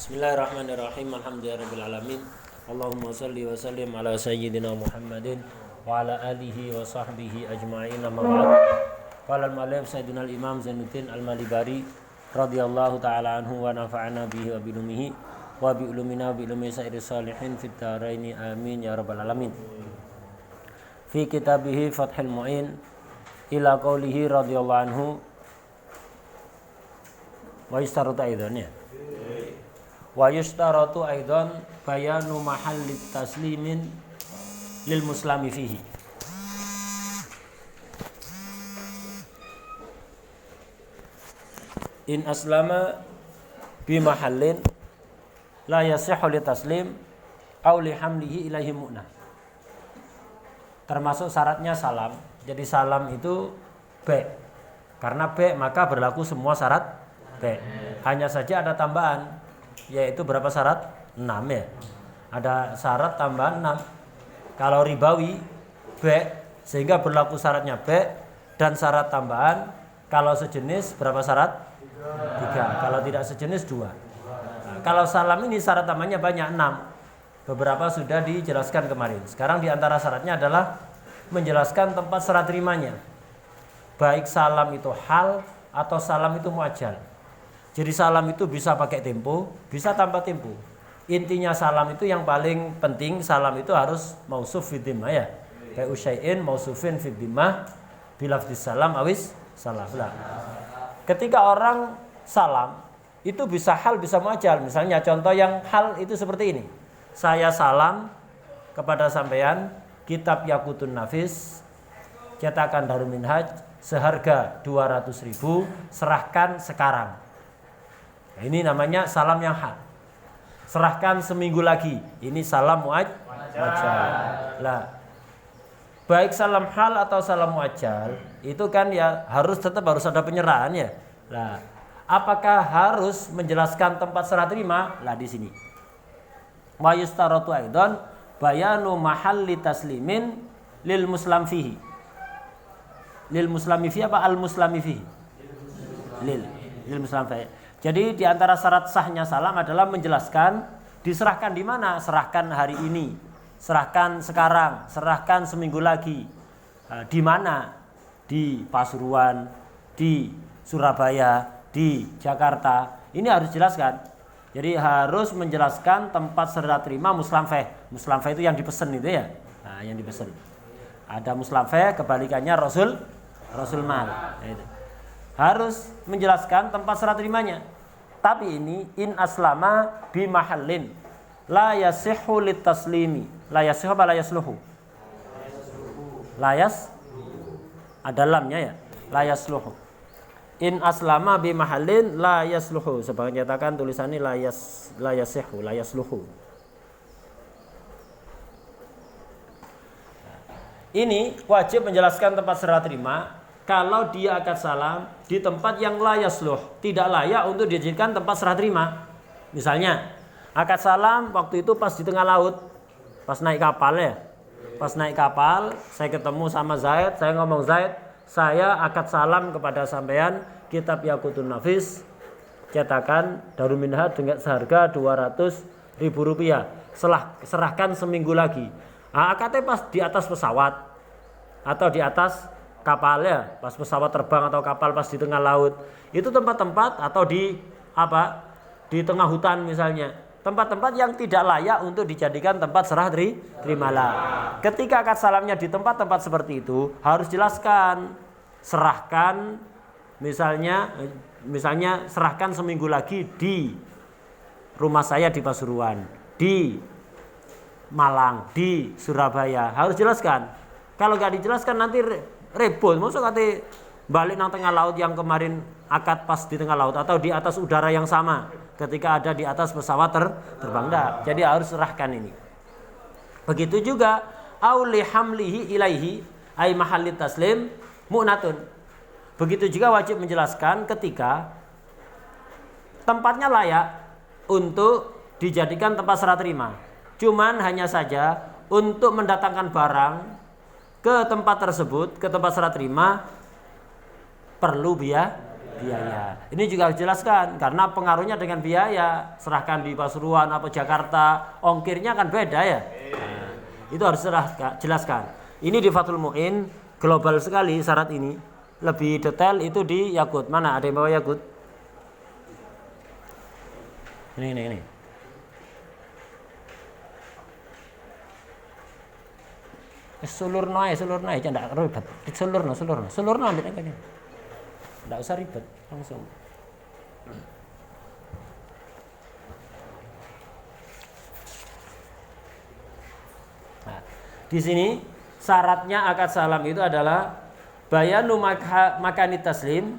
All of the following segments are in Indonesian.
Bismillahirrahmanirrahim. Alhamdulillahirabbil alamin. Allahumma shalli wa sallim ala sayyidina Muhammadin wa ala alihi wa sahbihi ajma'in. Amma ba'd. Qala al-mu'allif Sayyidina al-Imam Zainuddin Al-Malibari radhiyallahu ta'ala anhu wa nafa'ana bihi wa bi ulumihi wa bi ulumina wa bi ulumi sa'iris salihin fid dharaini amin ya rabbal alamin. Fi kitabihi Fathul Mu'in ila qaulihi radhiyallahu anhu wa yustaratu aidan ya. Wa yustaratu aidan bayanu mahallit taslimin lil muslimi fihi. In aslama bi mahallin la yasihhu li taslim aw li hamlihi ilaihi mu'nah. Termasuk syaratnya salam. Jadi salam itu B. Karena B maka berlaku semua syarat B. Hanya saja ada tambahan, yaitu berapa syarat? 6 ya. Ada syarat tambahan 6. Kalau ribawi B, sehingga berlaku syaratnya B, dan syarat tambahan kalau sejenis berapa syarat? 3. Kalau tidak sejenis 2. Nah, kalau salam ini syarat tambahannya banyak 6. Beberapa sudah dijelaskan kemarin. Sekarang diantara syaratnya adalah menjelaskan tempat serah terimanya. Baik salam itu hal atau salam itu muajjal. Jadi salam itu bisa pakai tempo, bisa tanpa tempo. Intinya salam itu yang paling penting, salam itu harus mausuf fi dhimmah ya. Kayak usyai'in mausufin fi dhimmah bilafdhis salam awis salam. Ketika orang salam itu bisa hal bisa muajjal. Misalnya contoh yang hal itu seperti ini. Saya salam kepada sampean kitab Yaqutun Nafis cetakan Darul Minhaj seharga 200.000, serahkan sekarang. Nah, ini namanya salam yang hal. Serahkan seminggu lagi. Ini salam muajjal. Lah, baik salam hal atau salam muajjal itu kan ya tetap harus ada penyerahan ya. Lah, apakah harus menjelaskan tempat serah terima? Lah di sini. Wa yustaratu aidan bayanu mahalli taslimin lil muslim fihi. Lil muslimi fihi apa al muslimi fihi? Lil muslim fihi. Jadi di antara syarat sahnya salam adalah menjelaskan diserahkan di mana? Serahkan hari ini, serahkan sekarang, serahkan seminggu lagi. Di mana? Di Pasuruan, di Surabaya, di Jakarta. Ini harus jelaskan. Jadi harus menjelaskan tempat serah terima muslamfeh. Muslamfeh itu yang dipesan itu ya. Nah, yang dipesan. Ada muslamfeh, kebalikannya Rasul mal. Nah, itu. Harus menjelaskan tempat serah terimanya. Tapi ini in aslama bi mahallin la yasihhu lit taslimi. La yasihhu apa la yasluhu? La yas ada lamnya ya. La yasluhu. In aslama bi mahallin la yasluhu. Sebagian nyatakan tulisannya la yasihhu, la yasluhu. Ini wajib menjelaskan tempat serah terima. Kalau dia akad salam di tempat yang la yasluh, tidak layak untuk dijadikan tempat serah terima. Misalnya, akad salam waktu itu pas di tengah laut, pas naik kapal ya. Pas naik kapal, saya ketemu sama Zaid, saya ngomong Zaid, saya akad salam kepada sampean kitab Yaqutun Nafis, cetakan Darul Minhaj dengan seharga 200.000 rupiah. Serahkan seminggu lagi. Nah, akadnya pas di atas pesawat atau di atas kapal ya, pas pesawat terbang atau kapal pas di tengah laut. Itu tempat-tempat atau di tengah hutan misalnya. Tempat-tempat yang tidak layak untuk dijadikan tempat serah terimalah. Ketika akad salamnya di tempat-tempat seperti itu, harus jelaskan serahkan misalnya serahkan seminggu lagi di rumah saya di Pasuruan, di Malang, di Surabaya. Harus jelaskan. Kalau nggak dijelaskan nanti rebut, maksud kata balik nang tengah laut yang kemarin akad pas di tengah laut atau di atas udara yang sama ketika ada di atas pesawat terbang dah. Jadi harus serahkan ini. Begitu juga auli hamlihi ilaihi ai mahallit taslim mu'natun. Begitu juga wajib menjelaskan ketika tempatnya layak untuk dijadikan tempat serah terima. Cuman hanya saja untuk mendatangkan barang ke tempat tersebut, ke tempat serah terima perlu biaya biaya. Ini juga harus jelaskan karena pengaruhnya dengan biaya. Serahkan di Pasuruan atau Jakarta, ongkirnya kan beda ya. Nah, itu harus jelaskan. Ini di Fathul Mu'in global sekali syarat ini. Lebih detail itu di Yaqut. Mana ada yang bawa Yaqut? Ini. Sulurno aja ndak ribet. Sulurno ambil ini. Ndak usah ribet, langsung. Nah, di sini syaratnya akad salam itu adalah bayanu makani taslim.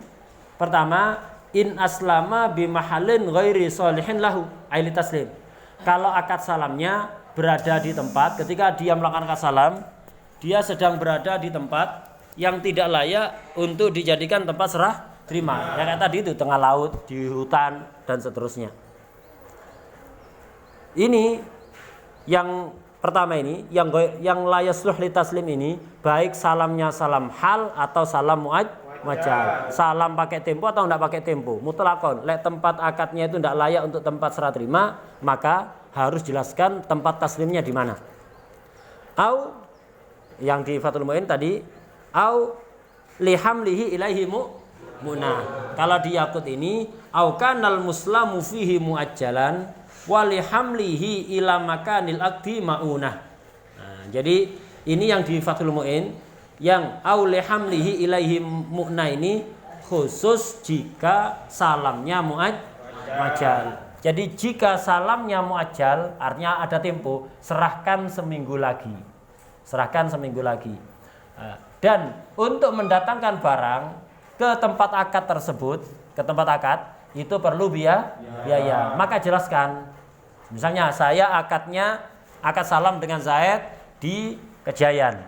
Pertama, in aslama bi mahallin ghairi sholihin lahu aili taslim. Kalau akad salamnya berada di tempat ketika dia melakukan akad salam, dia sedang berada di tempat yang tidak layak untuk dijadikan tempat serah terima. Ya kayak tadi itu tengah laut, di hutan dan seterusnya. Ini yang pertama ini yang la yasluh li taslim ini baik salamnya salam hal atau salam muajjal. Salam pakai tempo atau enggak pakai tempo. Mutlakon, lek tempat akadnya itu enggak layak untuk tempat serah terima, maka harus jelaskan tempat taslimnya di mana. Au yang di Fathul Mu'in tadi au lihamlihi ilaihi mu'na. Kalau di Yaqut ini au kanal muslamu fihi muajjalan wa lihamlihi ila makanil aqdi maunah. Nah, jadi ini yang di Fathul Mu'in yang au lihamlihi ilaihi mu'na ini khusus jika salamnya muajjal. Jadi jika salamnya muajjal artinya ada tempo, serahkan seminggu lagi. Dan untuk mendatangkan barang ke tempat akad tersebut, itu perlu biaya. Maka jelaskan. Misalnya saya akad salam dengan Zaid di Kejayan.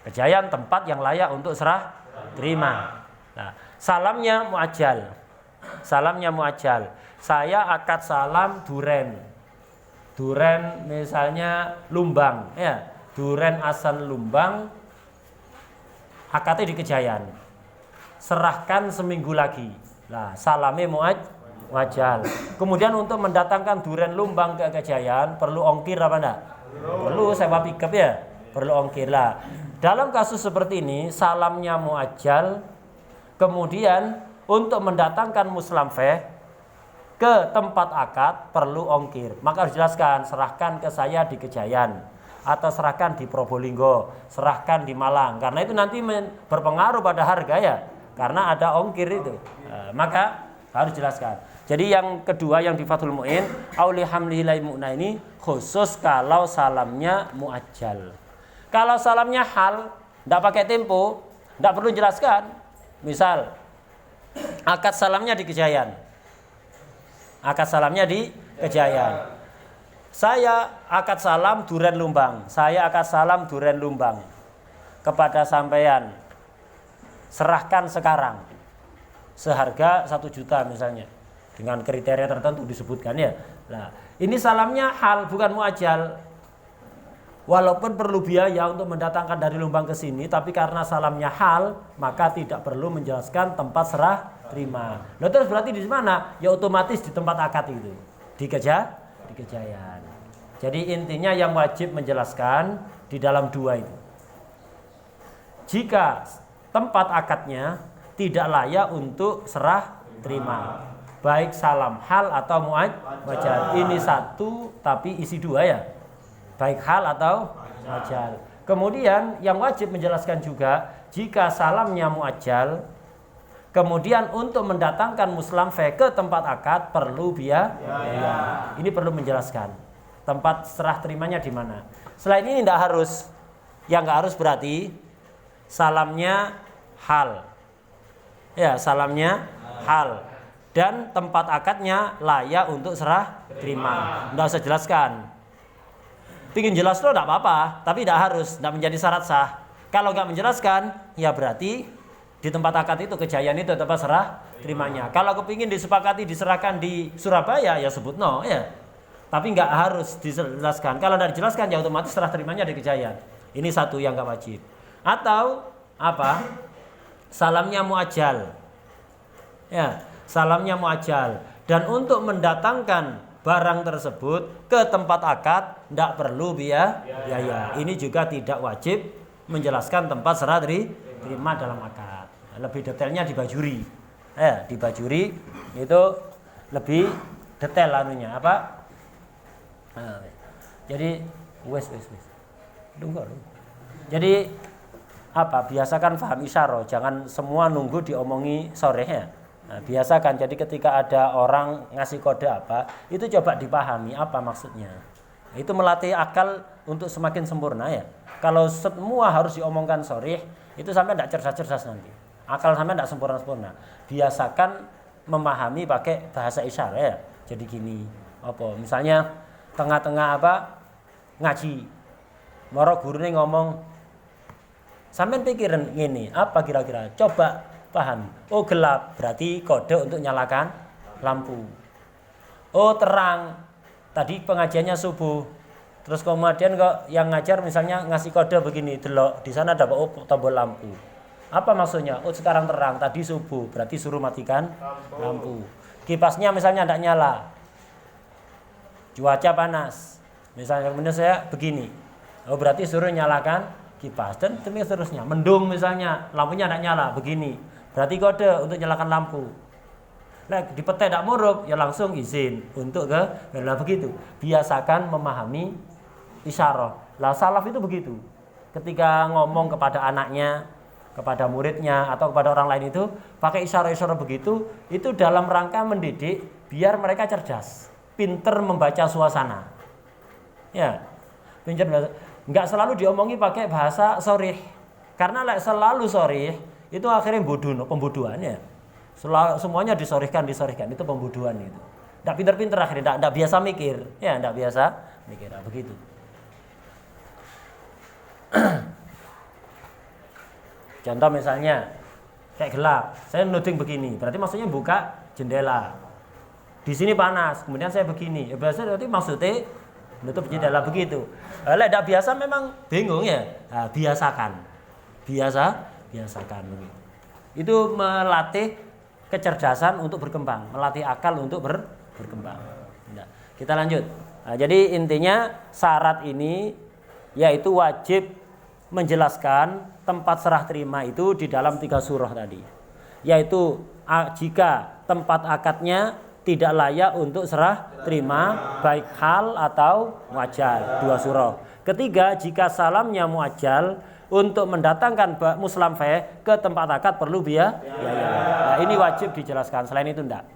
Kejayan tempat yang layak untuk serah terima. Nah, salamnya muajjal. Saya akad salam Duren misalnya Lumbang, ya. Duren asal Lumbang, akadnya di Kejayan. Serahkan seminggu lagi. Nah, salame muajjal. Kemudian untuk mendatangkan duren Lumbang ke Kejayan perlu ongkir apa enggak? Perlu sewa pickup ya. Perlu ongkir lah. Dalam kasus seperti ini salamnya muajjal. Kemudian untuk mendatangkan muslamfeh ke tempat akad perlu ongkir. Maka harus jelaskan, serahkan ke saya di Kejayan atau serahkan di Probolinggo, serahkan di Malang. Karena itu nanti berpengaruh pada harga ya. Karena ada ongkir itu. Maka harus jelaskan. Jadi yang kedua yang di Fathul Mu'in, auli hamlihi ilaihi mu'na ini khusus kalau salamnya muajjal. Kalau salamnya hal, enggak pakai tempo, enggak perlu jelaskan. Misal akad salamnya di Kejayan. Saya akad salam Duren Lumbang. Kepada sampean. Serahkan sekarang. Seharga 1 juta misalnya. Dengan kriteria tertentu disebutkan ya. Nah, ini salamnya hal bukan muajjal. Walaupun perlu biaya untuk mendatangkan dari Lumbang ke sini, tapi karena salamnya hal, maka tidak perlu menjelaskan tempat serah terima. Nah, terus berarti di mana? Ya otomatis di tempat akad itu. Di Kejayan. Jadi intinya yang wajib menjelaskan di dalam dua itu. Jika tempat akadnya tidak layak untuk serah terima, baik salam hal atau muajjal. Ini satu tapi isi dua ya. Baik hal atau muajjal. Kemudian yang wajib menjelaskan juga jika salamnya muajjal, kemudian untuk mendatangkan muslamfeh ke tempat akad perlu biaya. Ini perlu menjelaskan tempat serah terimanya di mana. Selain ini tidak harus. Yang nggak harus berarti salamnya hal. Ya, salamnya hal dan tempat akadnya layak untuk serah terima. Tidak usah jelaskan. Pingin jelas lo tidak apa-apa, tapi tidak harus, tidak menjadi syarat sah. Kalau nggak menjelaskan, ya berarti di tempat akad itu Kejayan itu tempat serah terimanya. Kalau kepingin disepakati diserahkan di Surabaya, ya sebut no ya. Tapi nggak harus dijelaskan. Kalau tidak dijelaskan, ya otomatis serah terimanya di Kejayan. Ini satu yang nggak wajib. Atau apa? Salamnya muajjal. Ya, salamnya muajjal. Dan untuk mendatangkan barang tersebut ke tempat akad tidak perlu biaya. Ini juga tidak wajib menjelaskan tempat serah terima dalam akad. Lebih detailnya di bajuri. Di bajuri itu lebih detail anunya apa? Jadi wes. Tunggu. Jadi apa? Biasakan paham isyarah, jangan semua nunggu diomongi sore ya. Nah, biasakan, jadi ketika ada orang ngasih kode apa, itu coba dipahami apa maksudnya. Itu melatih akal untuk semakin sempurna ya. Kalau semua harus diomongkan sore, itu sampai tidak cerdas-cerdas nanti. Akal sampai tidak sempurna-sempurna. Biasakan memahami pakai bahasa isyarat ya. Jadi gini, apa? Misalnya tengah-tengah apa? Ngaji. Moro gurune ngomong, sampean pikirin gini, apa kira-kira? Coba paham. Oh gelap, berarti kode untuk nyalakan lampu. Oh terang, tadi pengajiannya subuh. Terus kemudian kok yang ngajar misalnya ngasih kode begini, delok di sana ada tombol lampu. Apa maksudnya? Oh sekarang terang, tadi subuh, berarti suruh matikan lampu. Kipasnya misalnya tidak nyala, cuaca panas. Misalnya kemudian saya begini, oh berarti suruh nyalakan kipas dan seterusnya. Mendung misalnya, lampunya tidak nyala, begini. Berarti kode untuk nyalakan lampu. Nah, di peta tidak murub, ya langsung izin untuk ke. Nah, begitu. Biasakan memahami isyarah. Lah salaf itu begitu. Ketika ngomong kepada anaknya, kepada muridnya atau kepada orang lain itu pakai isyarah-isyarah begitu, itu dalam rangka mendidik biar mereka cerdas, pinter membaca suasana. Ya. Pinter enggak selalu diomongi pakai bahasa sharih. Karena selalu sharih itu akhirnya pembodohannya. Semuanya disorihkan itu pembodohan itu. Tidak pinter-pinter akhirnya, tidak biasa mikir, ya tidak biasa mikir, begitu. Contoh misalnya kayak gelap, saya nuding begini, berarti maksudnya buka jendela. Di sini panas, kemudian saya begini, ya biasanya berarti maksudnya nutup jendela begitu. Tidak biasa memang bingung ya, nah, biasakan begitu. Itu melatih kecerdasan untuk berkembang, melatih akal untuk berkembang. Nah, kita lanjut. Nah, jadi intinya syarat ini yaitu wajib menjelaskan tempat serah terima itu di dalam 3 surah tadi. Yaitu jika tempat akadnya tidak layak untuk serah terima baik hal atau muajjal, 2 surah. Ketiga, jika salamnya muajjal untuk mendatangkan muslamfeh ke tempat akad perlu biaya. Nah, ini wajib dijelaskan. Selain itu enggak.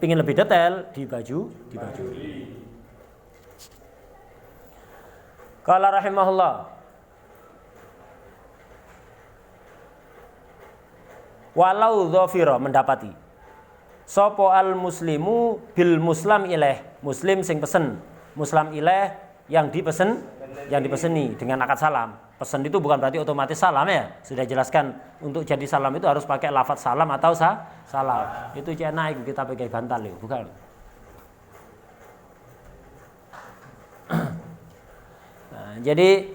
Ingin lebih detail di baju. Qala rahimahullah. Walau dhafira mendapati. Sopo al muslimu bil muslam ilaih. Muslim sing pesen. Muslam ilaih yang dipeseni dengan akad salam. Pesan itu bukan berarti otomatis salam ya. Sudah jelaskan untuk jadi salam itu harus pakai lafaz salam atau salam. Itu cina itu kita pakai bantal ya, bukan. Nah, jadi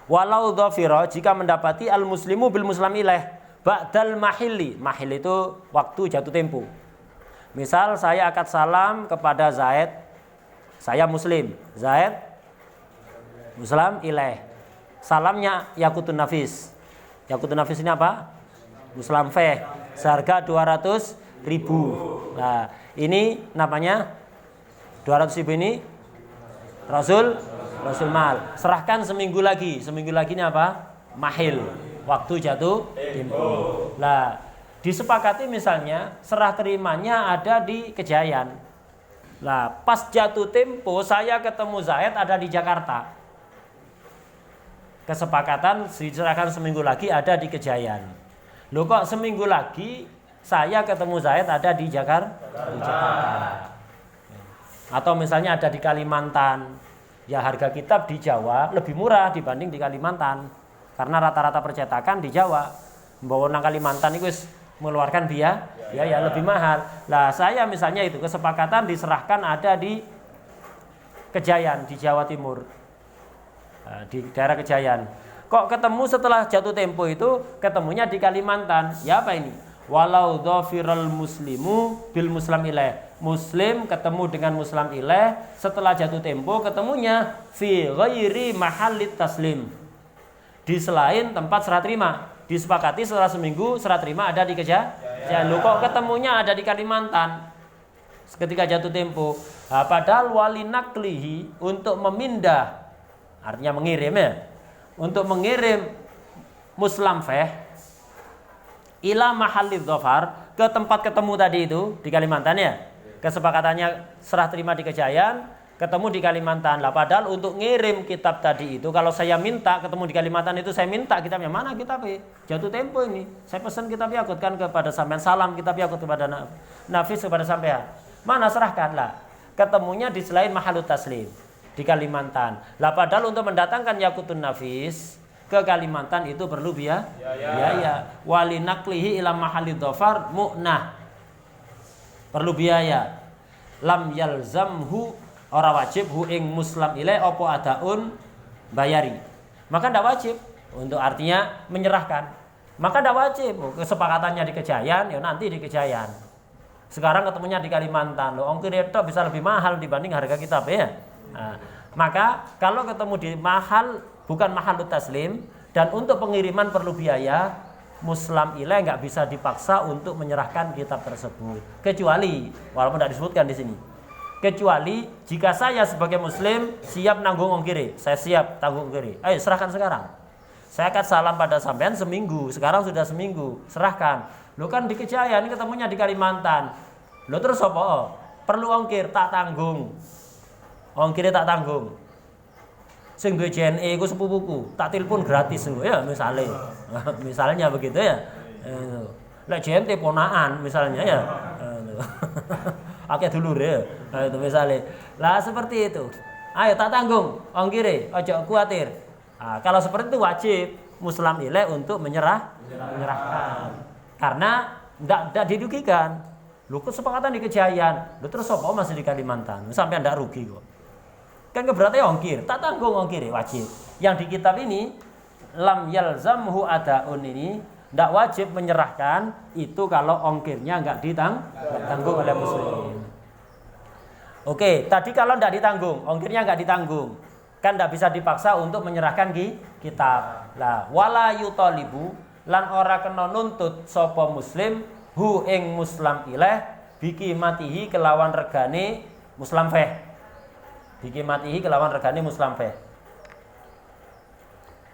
walau dhafira jika mendapati al muslimu bil muslam ilaih ba'dal mahili. Mahil itu waktu jatuh tempo. Misal saya akad salam kepada Zaid, saya muslim, Zaid muslim ilaih. Salamnya yakutun nafis. Yakutun nafis ini apa? Muslam feh. Seharga 200.000. Nah, ini namanya 200.000 ini Rasul mal. Serahkan seminggu lagi. Seminggu lagi ini apa? Mahil. Waktu jatuh tempo. Nah, disepakati misalnya serah terimanya ada di Kejayaan. Nah, pas jatuh tempo saya ketemu Zaid ada di Jakarta. Kesepakatan diserahkan seminggu lagi ada di Kejayaan. Loh kok seminggu lagi saya ketemu Zaid ada di Jakarta. Atau misalnya ada di Kalimantan. Ya harga kitab di Jawa lebih murah dibanding di Kalimantan. Karena rata-rata percetakan di Jawa. Membawa nang Kalimantan itu mengeluarkan biaya lebih mahal. Lah saya misalnya itu kesepakatan diserahkan ada di Kejayaan di Jawa Timur. Di daerah Kejayaan. Kok ketemu setelah jatuh tempo itu ketemunya di Kalimantan? Ya apa ini? walau dhafiral muslimu bil muslim ilaih. Muslim ketemu dengan muslim ilaih setelah jatuh tempo ketemunya fi ghairi mahallit taslim. Di selain tempat serah terima. Disepakati setelah seminggu serah terima ada di Kejayan. Loh kok ketemunya ada di Kalimantan ketika jatuh tempo. Nah, padahal walinaklihi untuk memindah, artinya mengirim ya, untuk mengirim muslim feh ila mahallidz dhafar, ke tempat ketemu tadi itu di Kalimantan ya. Kesepakatannya serah terima di Kejayan, ketemu di Kalimantan. Lah padahal untuk ngirim kitab tadi itu, kalau saya minta ketemu di Kalimantan itu, saya minta kitabnya, mana kitabnya? Jatuh tempo ini. Saya pesan kitabnya, akutkan kepada sampean, salam kitabnya akut kepada Nafis kepada sampean. Mana serahkan lah. Ketemunya di selain mahalut taslim di Kalimantan. Lah padahal untuk mendatangkan Yakutun Nafis ke Kalimantan itu perlu biaya. Walinaklihi ila mahalid dhafar mu'nah. Perlu biaya. Lam yalzamhu, ora wajib hu ing muslim ilai opo adaun bayari. Maka tidak wajib untuk artinya menyerahkan. Maka tidak wajib. Kesepakatannya di Kejayan, ya nanti di Kejayan. Sekarang ketemunya di Kalimantan. Loh, ongkir itu bisa lebih mahal dibanding harga kitab ya. Nah, maka kalau ketemu di mahal bukan mahalut taslim dan untuk pengiriman perlu biaya, muslim ilai nggak bisa dipaksa untuk menyerahkan kitab tersebut. Kecuali, walaupun tidak disebutkan di sini. Kecuali jika saya sebagai muslim siap nanggung ongkir, saya siap tanggung ongkir. Ayo serahkan sekarang. Saya akan salam pada sampean seminggu, sekarang sudah seminggu, serahkan. Lo kan di Kejayan, ketemunya di Kalimantan. Lo terus apa? Perlu ongkir, tak tanggung. Ongkirnya tak tanggung. Sing duwe JNE iku sepupuku, tak telepon gratis ya misalnya. Misalnya begitu ya. Lek JNT ponaan misalnya ya. Akeh dulur ya. Itu misalnya. Lah seperti itu. Ayo tak tanggung ongkire, ojo kuatir. Nah, kalau seperti itu wajib muslim ilai untuk menyerahkan. Karena tidak didugikan. Lu kesepakatan di Kejayan, lu terus apa masih di Kalimantan? Sampai ndak rugi kok. Kan keberatan ongkir, tak tanggung ongkir wajib. Yang di kitab ini lam yalzamhu adaun ini ndak wajib menyerahkan itu kalau ongkirnya nggak ditanggung oleh muslim. Oke, tadi kalau ndak ditanggung, ongkirnya nggak ditanggung, kan ndak bisa dipaksa untuk menyerahkan kitab. Lah wala yutalibu lan ora kena nuntut sapa muslim hu ing muslim ilaih biki matihi kelawan regane muslim feh. Biki matihi kelawan regane muslim feh.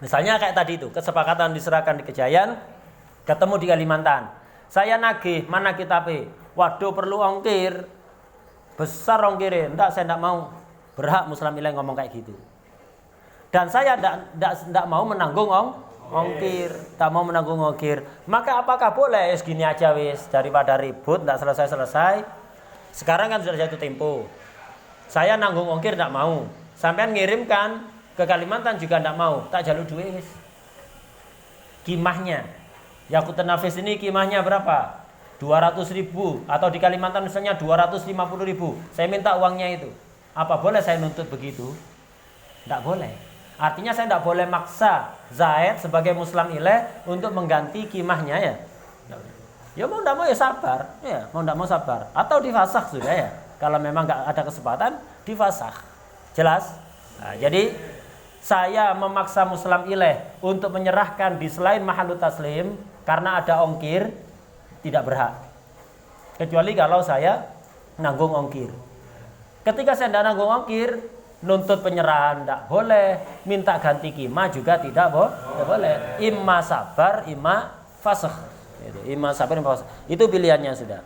Misalnya kayak tadi itu, kesepakatan diserahkan di Kejayan, ketemu di Kalimantan. Saya nagih, mana kitabnya? Waduh perlu ongkir. Besar ongkirnya, saya enggak mau. Berhak muslim ilaih ngomong kayak gitu. Dan saya enggak mau menanggung ongkir, tak mau menanggung ongkir. Maka apakah boleh segini aja wis daripada ribut enggak selesai-selesai. Sekarang kan sudah jatuh tempo. Saya nanggung ongkir enggak mau. Sampean ngirimkan ke Kalimantan juga enggak mau. Tak jalur duit wis. Kimahnya Yakutun Nafis ini kimahnya berapa? 200.000 atau di Kalimantan misalnya 250.000. Saya minta uangnya itu. Apa boleh saya nuntut begitu? Enggak boleh. Artinya saya tidak boleh maksa Zaid sebagai muslim ilaih untuk mengganti kimahnya ya. Ya mau tidak mau ya sabar, ya mau tidak mau sabar. Atau difasakh sudah ya. Kalau memang nggak ada kesempatan difasakh. Jelas? Nah, jadi saya memaksa muslim ilaih untuk menyerahkan di selain mahalut taslim karena ada ongkir tidak berhak. Kecuali kalau saya nanggung ongkir. Ketika saya tidak nanggung ongkir, nuntut penyerahan tidak boleh, minta ganti kima juga tidak boleh. Imma sabar, imma fasakh. Imma sabar, imma fasakh. Itu pilihannya sudah.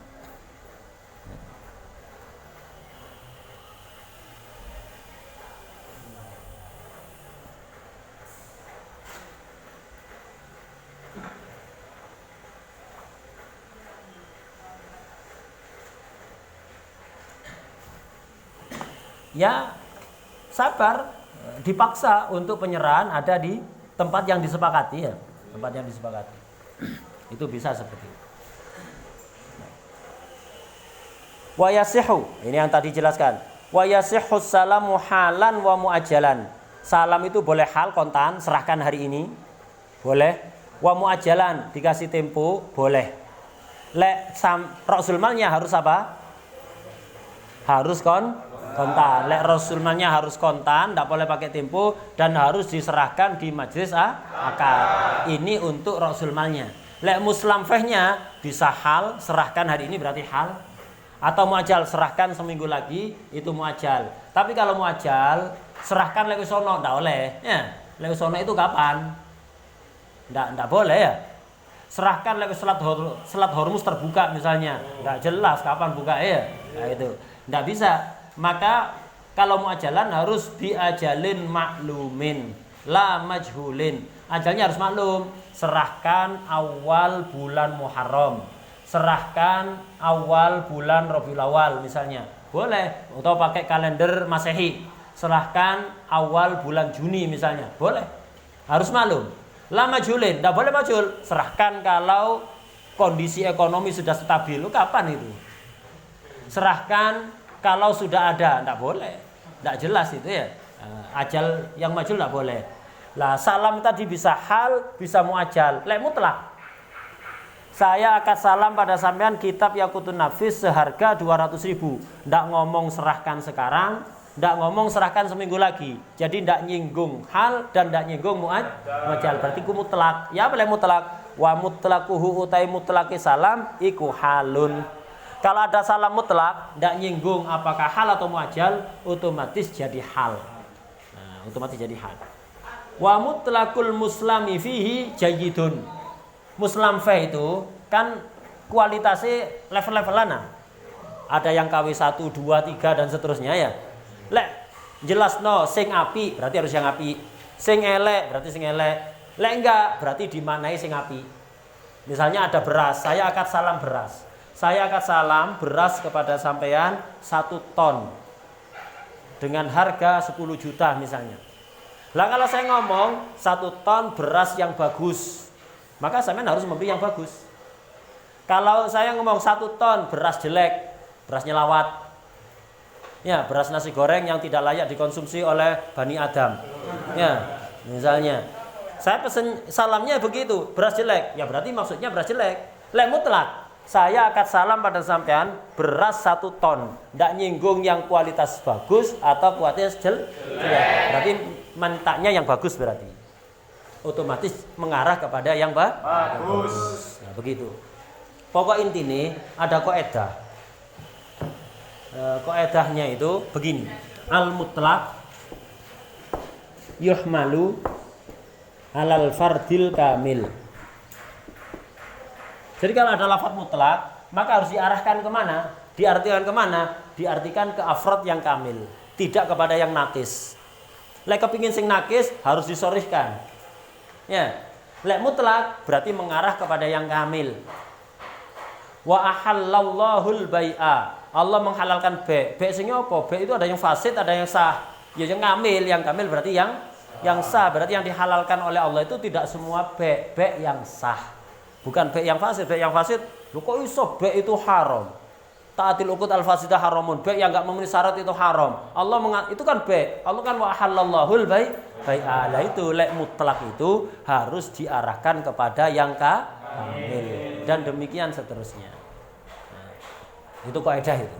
Ya sabar, dipaksa untuk penyerahan ada di tempat yang disepakati ya, tempat yang disepakati. Itu bisa seperti itu. Wa yasihu, ini yang tadi jelaskan. Wa yasihu salamu halan wa muajjalan. Salam itu boleh hal kontan, serahkan hari ini. Boleh. Wa muajjalan, dikasih tempo, boleh. Rasul malnya harus apa? Harus kontan. Lek rasul malnya harus kontan, tidak boleh pakai tempo dan harus diserahkan di majelis akad. Ini untuk rasul malnya. Lek muslamfehnya bisa hal, serahkan hari ini berarti hal. Atau muajal, serahkan seminggu lagi, itu muajal. Tapi kalau muajal, serahkan lek sono, tidak boleh. Ya, lek sono itu kapan? Tidak boleh ya. Serahkan lek selat Hormuz terbuka misalnya, nggak jelas kapan buka ya. Nah itu nggak bisa. Maka kalau muajalan harus diajalin maklumin, la majhulin. Ajalnya harus maklum. Serahkan awal bulan Muharram, serahkan awal bulan Rabiul Awal misalnya, boleh. Atau pakai kalender Masehi, serahkan awal bulan Juni misalnya, boleh. Harus maklum. La majhulin, tidak boleh majhul. Serahkan kalau kondisi ekonomi sudah stabil. Kapan itu? Serahkan kalau sudah ada, tidak boleh. Tidak jelas itu ya. Ajal yang majhul tidak boleh. Lah salam tadi bisa hal, bisa muajal. Lek mutlak. Saya akan salam pada sampean kitab Yaqutun Nafis seharga 200.000. Tidak ngomong serahkan sekarang, tidak ngomong serahkan seminggu lagi. Jadi tidak nyinggung hal dan tidak nyinggung muajal. Berarti ku mutlak. Ya boleh mutlak. Wa mutlaquhu utai mutlaki salam iku halun. Kalau ada salam mutlak, tidak nyinggung apakah hal atau muajal, otomatis jadi hal. Nah, otomatis jadi hal. Wa mutlaqul muslami fihi jayyidun. Muslam fa itu kan kualitasnya level-levelan. Ada yang KW 1, 2, 3 dan seterusnya ya. Lek jelas no sing api berarti harus yang api. Sing elek berarti sing elek. Lek enggak berarti dimanai sing api. Misalnya ada beras, saya akan salam beras. Saya akan salam beras kepada sampean 1 ton dengan harga 10 juta misalnya. Lah kalau saya ngomong 1 ton beras yang bagus, maka sampean harus membeli yang bagus. Kalau saya ngomong 1 ton beras jelek, berasnya lawat, ya beras nasi goreng yang tidak layak dikonsumsi oleh Bani Adam, ya misalnya, saya pesen salamnya begitu, beras jelek, ya berarti maksudnya beras jelek. Lek mutlak, saya akan salam pada sampean beras 1 ton, tidak nyinggung yang kualitas bagus atau kualitas jelek, berarti mentaknya yang bagus berarti otomatis mengarah kepada yang bagus. Nah, begitu. Pokok intinya ada kaidah. Kaidahnya itu begini. Al mutlaq yuhmalu alal fardil kamil. Jadi kalau ada lafaz mutlak, maka harus diarahkan kemana? Diartikan kemana? Diartikan ke afrad yang kamil, tidak kepada yang nakis. Lek kepingin sing nakis harus disorihkan. Ya. Lek mutlak berarti mengarah kepada yang kamil. Wa ahallallahul bai'a. Allah menghalalkan bai'. Bai' sing apa? Bai' itu ada yang fasid, ada yang sah. Ya yang kamil, berarti yang sah. Berarti yang dihalalkan oleh Allah itu tidak semua bai' yang sah. Bukan bai' yang fasid. Bai' yang fasid, lu kok iso bai' itu haram? Ta'atil uqud al-fasidah haramun. Bai' yang enggak memenuhi syarat itu haram. Itu kan bai'. Allah kan wa halallahul bai'a. Lah itu lek mutlak itu harus diarahkan kepada yang kamil dan demikian seterusnya. Nah, itu kaidah itu.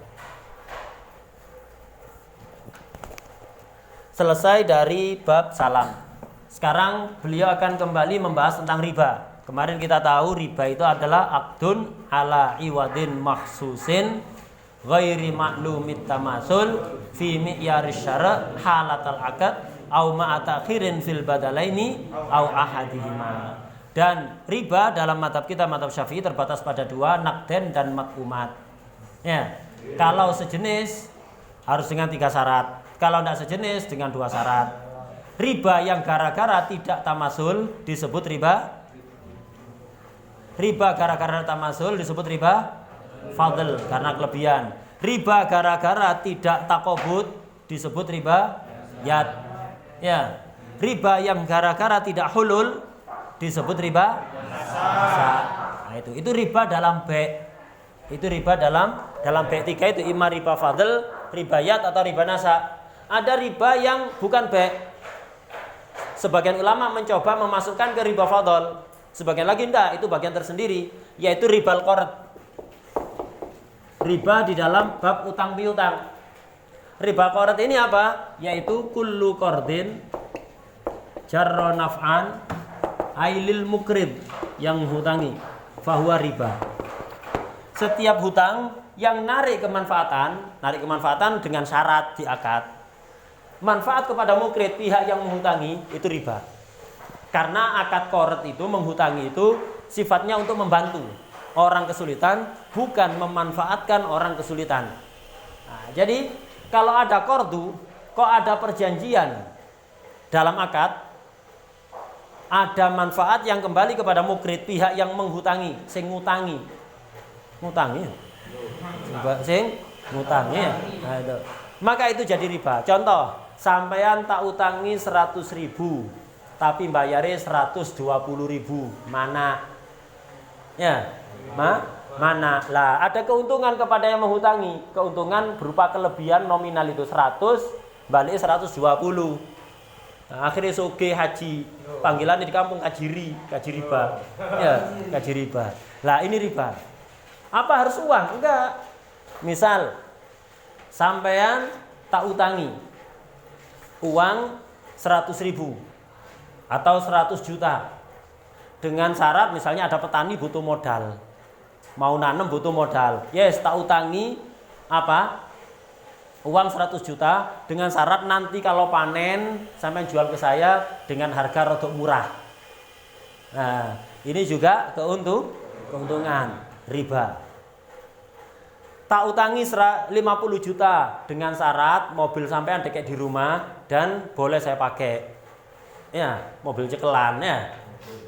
Selesai dari bab salam. Sekarang beliau akan kembali membahas tentang riba. Kemarin kita tahu riba itu adalah aqdun ala iwadin makhsusin ghairi ma'lumit tamasul fi mi'yaris syara' halatal aqd au ma'a ta'khirin fil badalaini au ahadihima. Dan riba dalam mazhab kita mazhab Syafi'i terbatas pada 2, naqden dan mat'umat. Ya. Kalau sejenis harus dengan 3 syarat. Kalau tidak sejenis dengan 2 syarat. Riba yang gara-gara tidak tamasul disebut riba. Riba gara-gara tamasul disebut riba fadl karena kelebihan. Riba gara-gara tidak takobut disebut riba yad. Ya. Riba yang gara-gara tidak hulul disebut riba nasa. Nah, itu riba dalam bai'. Itu riba dalam bai' 3 itu imma riba fadl, riba yad atau riba nasa. Ada riba yang bukan bai'. Sebagian ulama mencoba memasukkan ke riba fadl. Sebagian lagi enggak, itu bagian tersendiri, yaitu ribal qard. riba di dalam bab utang piutang. Riba qard ini apa? Yaitu kullu qardin jarra naf'an ailil mukrid, yang menghutangi fahuwa riba. Setiap hutang yang narik kemanfaatan dengan syarat di akad. Manfaat kepada mukrid, pihak yang menghutangi, itu riba. Karena akad qard itu menghutangi itu sifatnya untuk membantu orang kesulitan, bukan memanfaatkan orang kesulitan. Nah, jadi kalau ada qardu, kok ada perjanjian dalam akad, ada manfaat yang kembali kepada mukrid, pihak yang menghutangi, sing ngutangi. Ngutangi. Sing ngutangi. Nah, itu. Maka itu jadi riba. Contoh, sampean tak utangi 100.000, tapi bayarnya 120.000. Mana? Ya, mana? Lah, ada keuntungan kepada yang menghutangi. Keuntungan berupa kelebihan nominal itu 100, balik 120. Nah, akhirnya soge haji, panggilan di kampung kaji riba. Ya, kaji riba. Lah, ini riba. Apa harus uang? Enggak. Misal sampean tak utangi uang 100.000 atau 100 juta dengan syarat misalnya ada petani butuh modal, mau nanam butuh modal. Yes, tak utangi apa? Uang 100 juta dengan syarat nanti kalau panen sampai jual ke saya dengan harga rodok murah. Nah, ini juga keuntungan riba. Tak utangi 50 juta dengan syarat mobil sampean deket di rumah dan boleh saya pakai. Ya, mobil cekelan ya.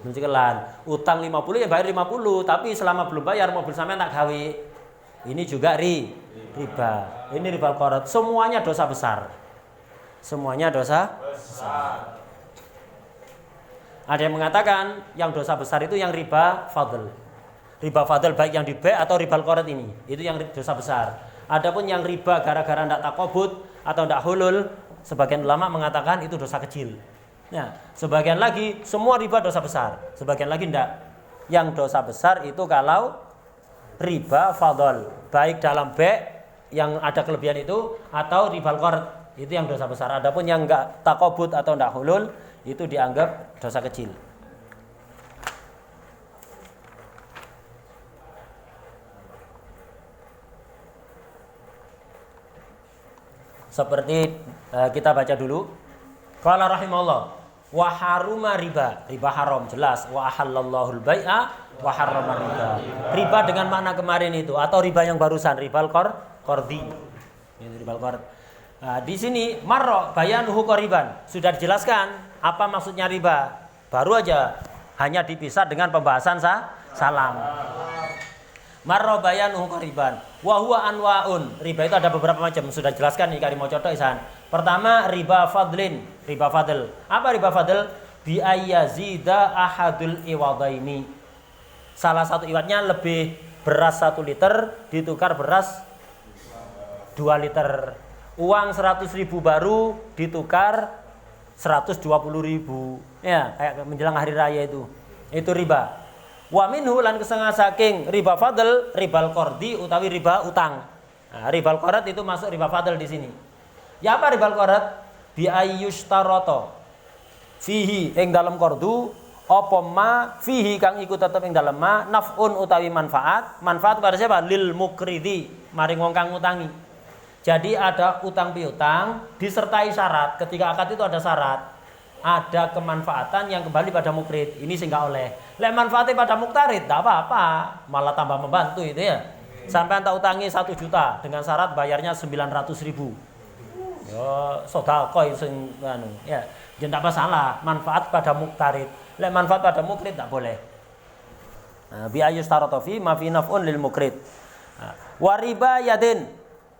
Mobil cekelan. Utang 50 ya bayar 50, tapi selama belum bayar mobil sampean tak gawe. Ini juga riba. Ini riba qard. Semuanya dosa besar. Semuanya dosa besar. Ada yang mengatakan yang dosa besar itu yang riba fadl. Riba fadl baik yang di B atau riba qard ini, itu yang dosa besar. Adapun yang riba gara-gara ndak takobut atau ndak hulul, sebagian ulama mengatakan itu dosa kecil. Ya, sebagian lagi semua riba dosa besar, sebagian lagi ndak. Yang dosa besar itu kalau riba fadl, baik dalam B yang ada kelebihan itu atau riba qard, itu yang dosa besar. Adapun yang enggak takobut atau ndak hulul, itu dianggap dosa kecil. Seperti kita baca dulu. Qala rahimahullah wa haruma riba haram jelas, wa ahallallahu al-bai'a wa harrama riba. Riba dengan makna kemarin itu atau riba yang barusan ribal qardi. Ini ribal qard. Nah, di sini marra bayanuhu qariban. Sudah dijelaskan apa maksudnya riba. Baru aja hanya dipisah dengan pembahasan salam. Marra bayanuhu qariban wa huwa anwaun. Riba itu ada beberapa macam, sudah jelaskan nih kali mau contoh isan. Pertama riba fadlin, riba fadl. Apa riba fadl? Bi ayyazida ahadul iwadaini. Salah satu iwatnya lebih beras 1 liter ditukar beras 2 liter. Uang 100.000 baru ditukar 120.000. Ya, kayak menjelang hari raya itu. Itu riba. Wa minhu lan kesengah saking riba fadl, ribal qardi utawi riba utang. Nah, ribal qard itu masuk riba fadl di sini. Ya apa ribal qard? Bi ayyushtarata fihi ing dalam qardu apa ma fihi kang iku tetep ing dalem ma naf'un utawi manfaat. Manfaat pada siapa? Lil mukridi, maring wong kang ngutangi. Jadi ada utang piutang disertai syarat. Ketika akad itu ada syarat. Ada kemanfaatan yang kembali pada mukrid. Ini sih nggak oleh. Lek manfaatnya pada muktarid, tidak apa-apa. Malah tambah membantu itu ya. Sampai tak utangi 1 juta dengan syarat bayarnya 900.000. Ya, sedekah sing anu ya. Jadi tidak masalah. Manfaat pada muktarid. Lek manfaat pada mukrid tidak boleh. Nah, bi ayyustarata fi ma fi naf'un lil mukrid. Wa riba yadin.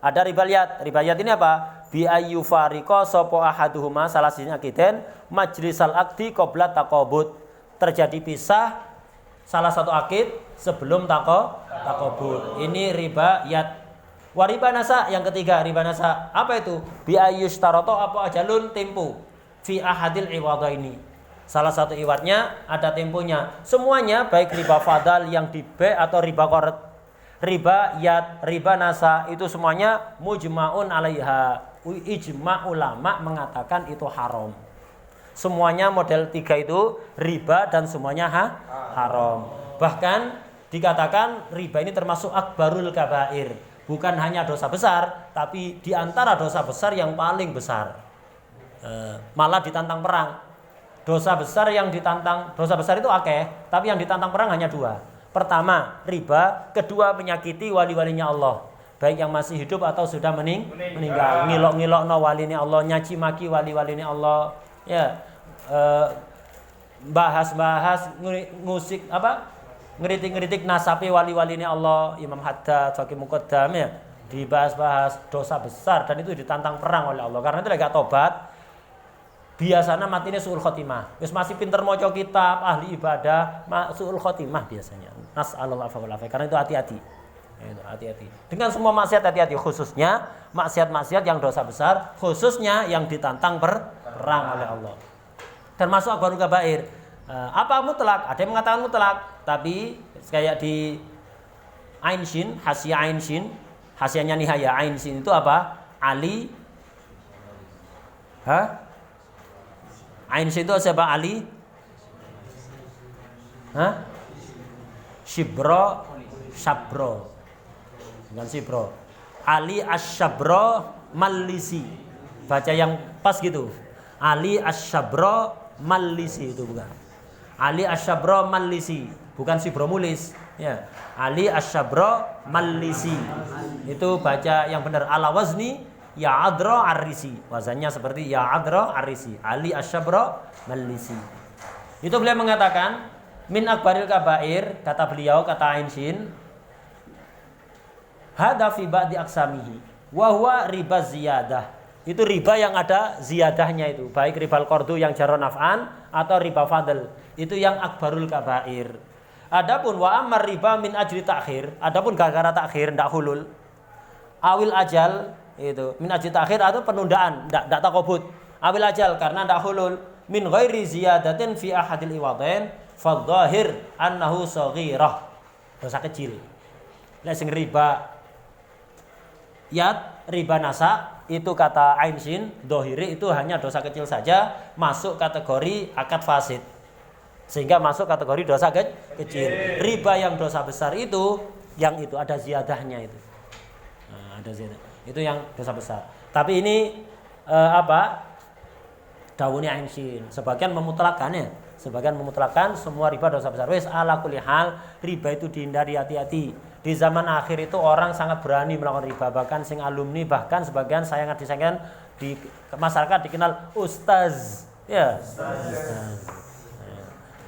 Ada ribayat. Ribayat ini apa? Bi ayyu fariqa sapa ahaduhuma salah satunya akiden majlisal akdi qabla taqabud. Terjadi pisah salah satu akid sebelum taqabud. Ini ribayat. Wa riba nasa yang ketiga, riba nasa. Apa itu? Bi ayyustarata apa ajalun tempo fi ahadil iwadaini. Salah satu iwatnya ada temponya. Semuanya baik riba fadal yang di B atau riba qard. riba yad, riba nasa, itu semuanya mujma'un 'alaiha. Ijma' ulama mengatakan itu haram. Semuanya model 3 itu riba dan semuanya haram. Bahkan dikatakan riba ini termasuk akbarul kabair. Bukan hanya dosa besar, tapi di antara dosa besar yang paling besar. Malah ditantang perang. Dosa besar itu akeh, tapi yang ditantang perang hanya 2. Pertama, riba. Kedua, menyakiti wali-walinya Allah, baik yang masih hidup atau sudah meninggal. Ngilok-ngilokno walinya Allah, nyaci maki wali-walinya Allah. Ya, bahas-bahas ngusik ngeritik-ngeritik nasabi wali-walinya Allah, Imam Haddad, Faqih Muqaddam, ya. Dibahas-bahas dosa besar dan itu ditantang perang oleh Allah. Karena itu lagi tobat. Biasanya matinya su'ul khotimah. Wis masih pinter maca kitab, ahli ibadah, su'ul khotimah biasanya. Nas'alullah wal afiyah. Karena itu hati-hati. Itu hati-hati. Dengan semua maksiat hati-hati, khususnya maksiat-maksiat yang dosa besar, khususnya yang ditantang perang oleh Allah. Termasuk akbarul kabair. Apa mutlak? Ada yang mengatakan mutlak, tapi kayak di Ain Shin, Hasyiah Ain Shin, hasyiahnya Nihaya Ain Shin itu apa? Ali Ain Shin itu siapa? Ali Shibro Sabro, bukan Shibro. Ali Asyabro Malisi. Baca yang pas gitu. Ali Asyabro Malisi itu bukan. Ali Asyabro Malisi, bukan Shibro Mulis. Ya. Ali Asyabro Malisi. Itu baca yang benar, ala wazni Ya'adro Arisi. Wazannya seperti Ya'adro Arisi. Ali Asyabro Malisi. Itu beliau mengatakan min akbaril kabair, kata beliau, kata Ain Shin, hada fi ba'di aqsamihi wa huwa riba ziyadah. Itu riba yang ada ziyadahnya itu, baik riba al-qardu yang jar naf'an atau riba fadl. Itu yang akbarul kabair. Adapun wa ammar riba min ajli ta'khir, adapun gara-gara takhir ndak hulul. Awil ajal itu min ajli ta'khir atau penundaan, ndak takobut. Awil ajal karena ndak hulul, min ghairi ziyadatin fi ahadil iwadain fadh-dhahir annahu shaghirah. Dosa kecil. Lek sing riba yad, riba nasa, itu kata Ain Shin, dohiri itu hanya dosa kecil saja, masuk kategori akad fasid, sehingga masuk kategori dosa kecil. Riba yang dosa besar itu, yang itu ada ziyadahnya itu. Nah, ada ziyadah. Itu yang dosa besar. Tapi ini dawuhnya Ain Shin. Sebagian memutlakkan ya. Sebagian memutlakkan semua riba dosa besar. Wes ala kulli hal, riba itu dihindari, hati-hati. Di zaman akhir itu orang sangat berani melakukan riba. Bahkan sing alumni, bahkan sebagian sangat disayangkan di masyarakat dikenal ustaz. Ya, ustaz.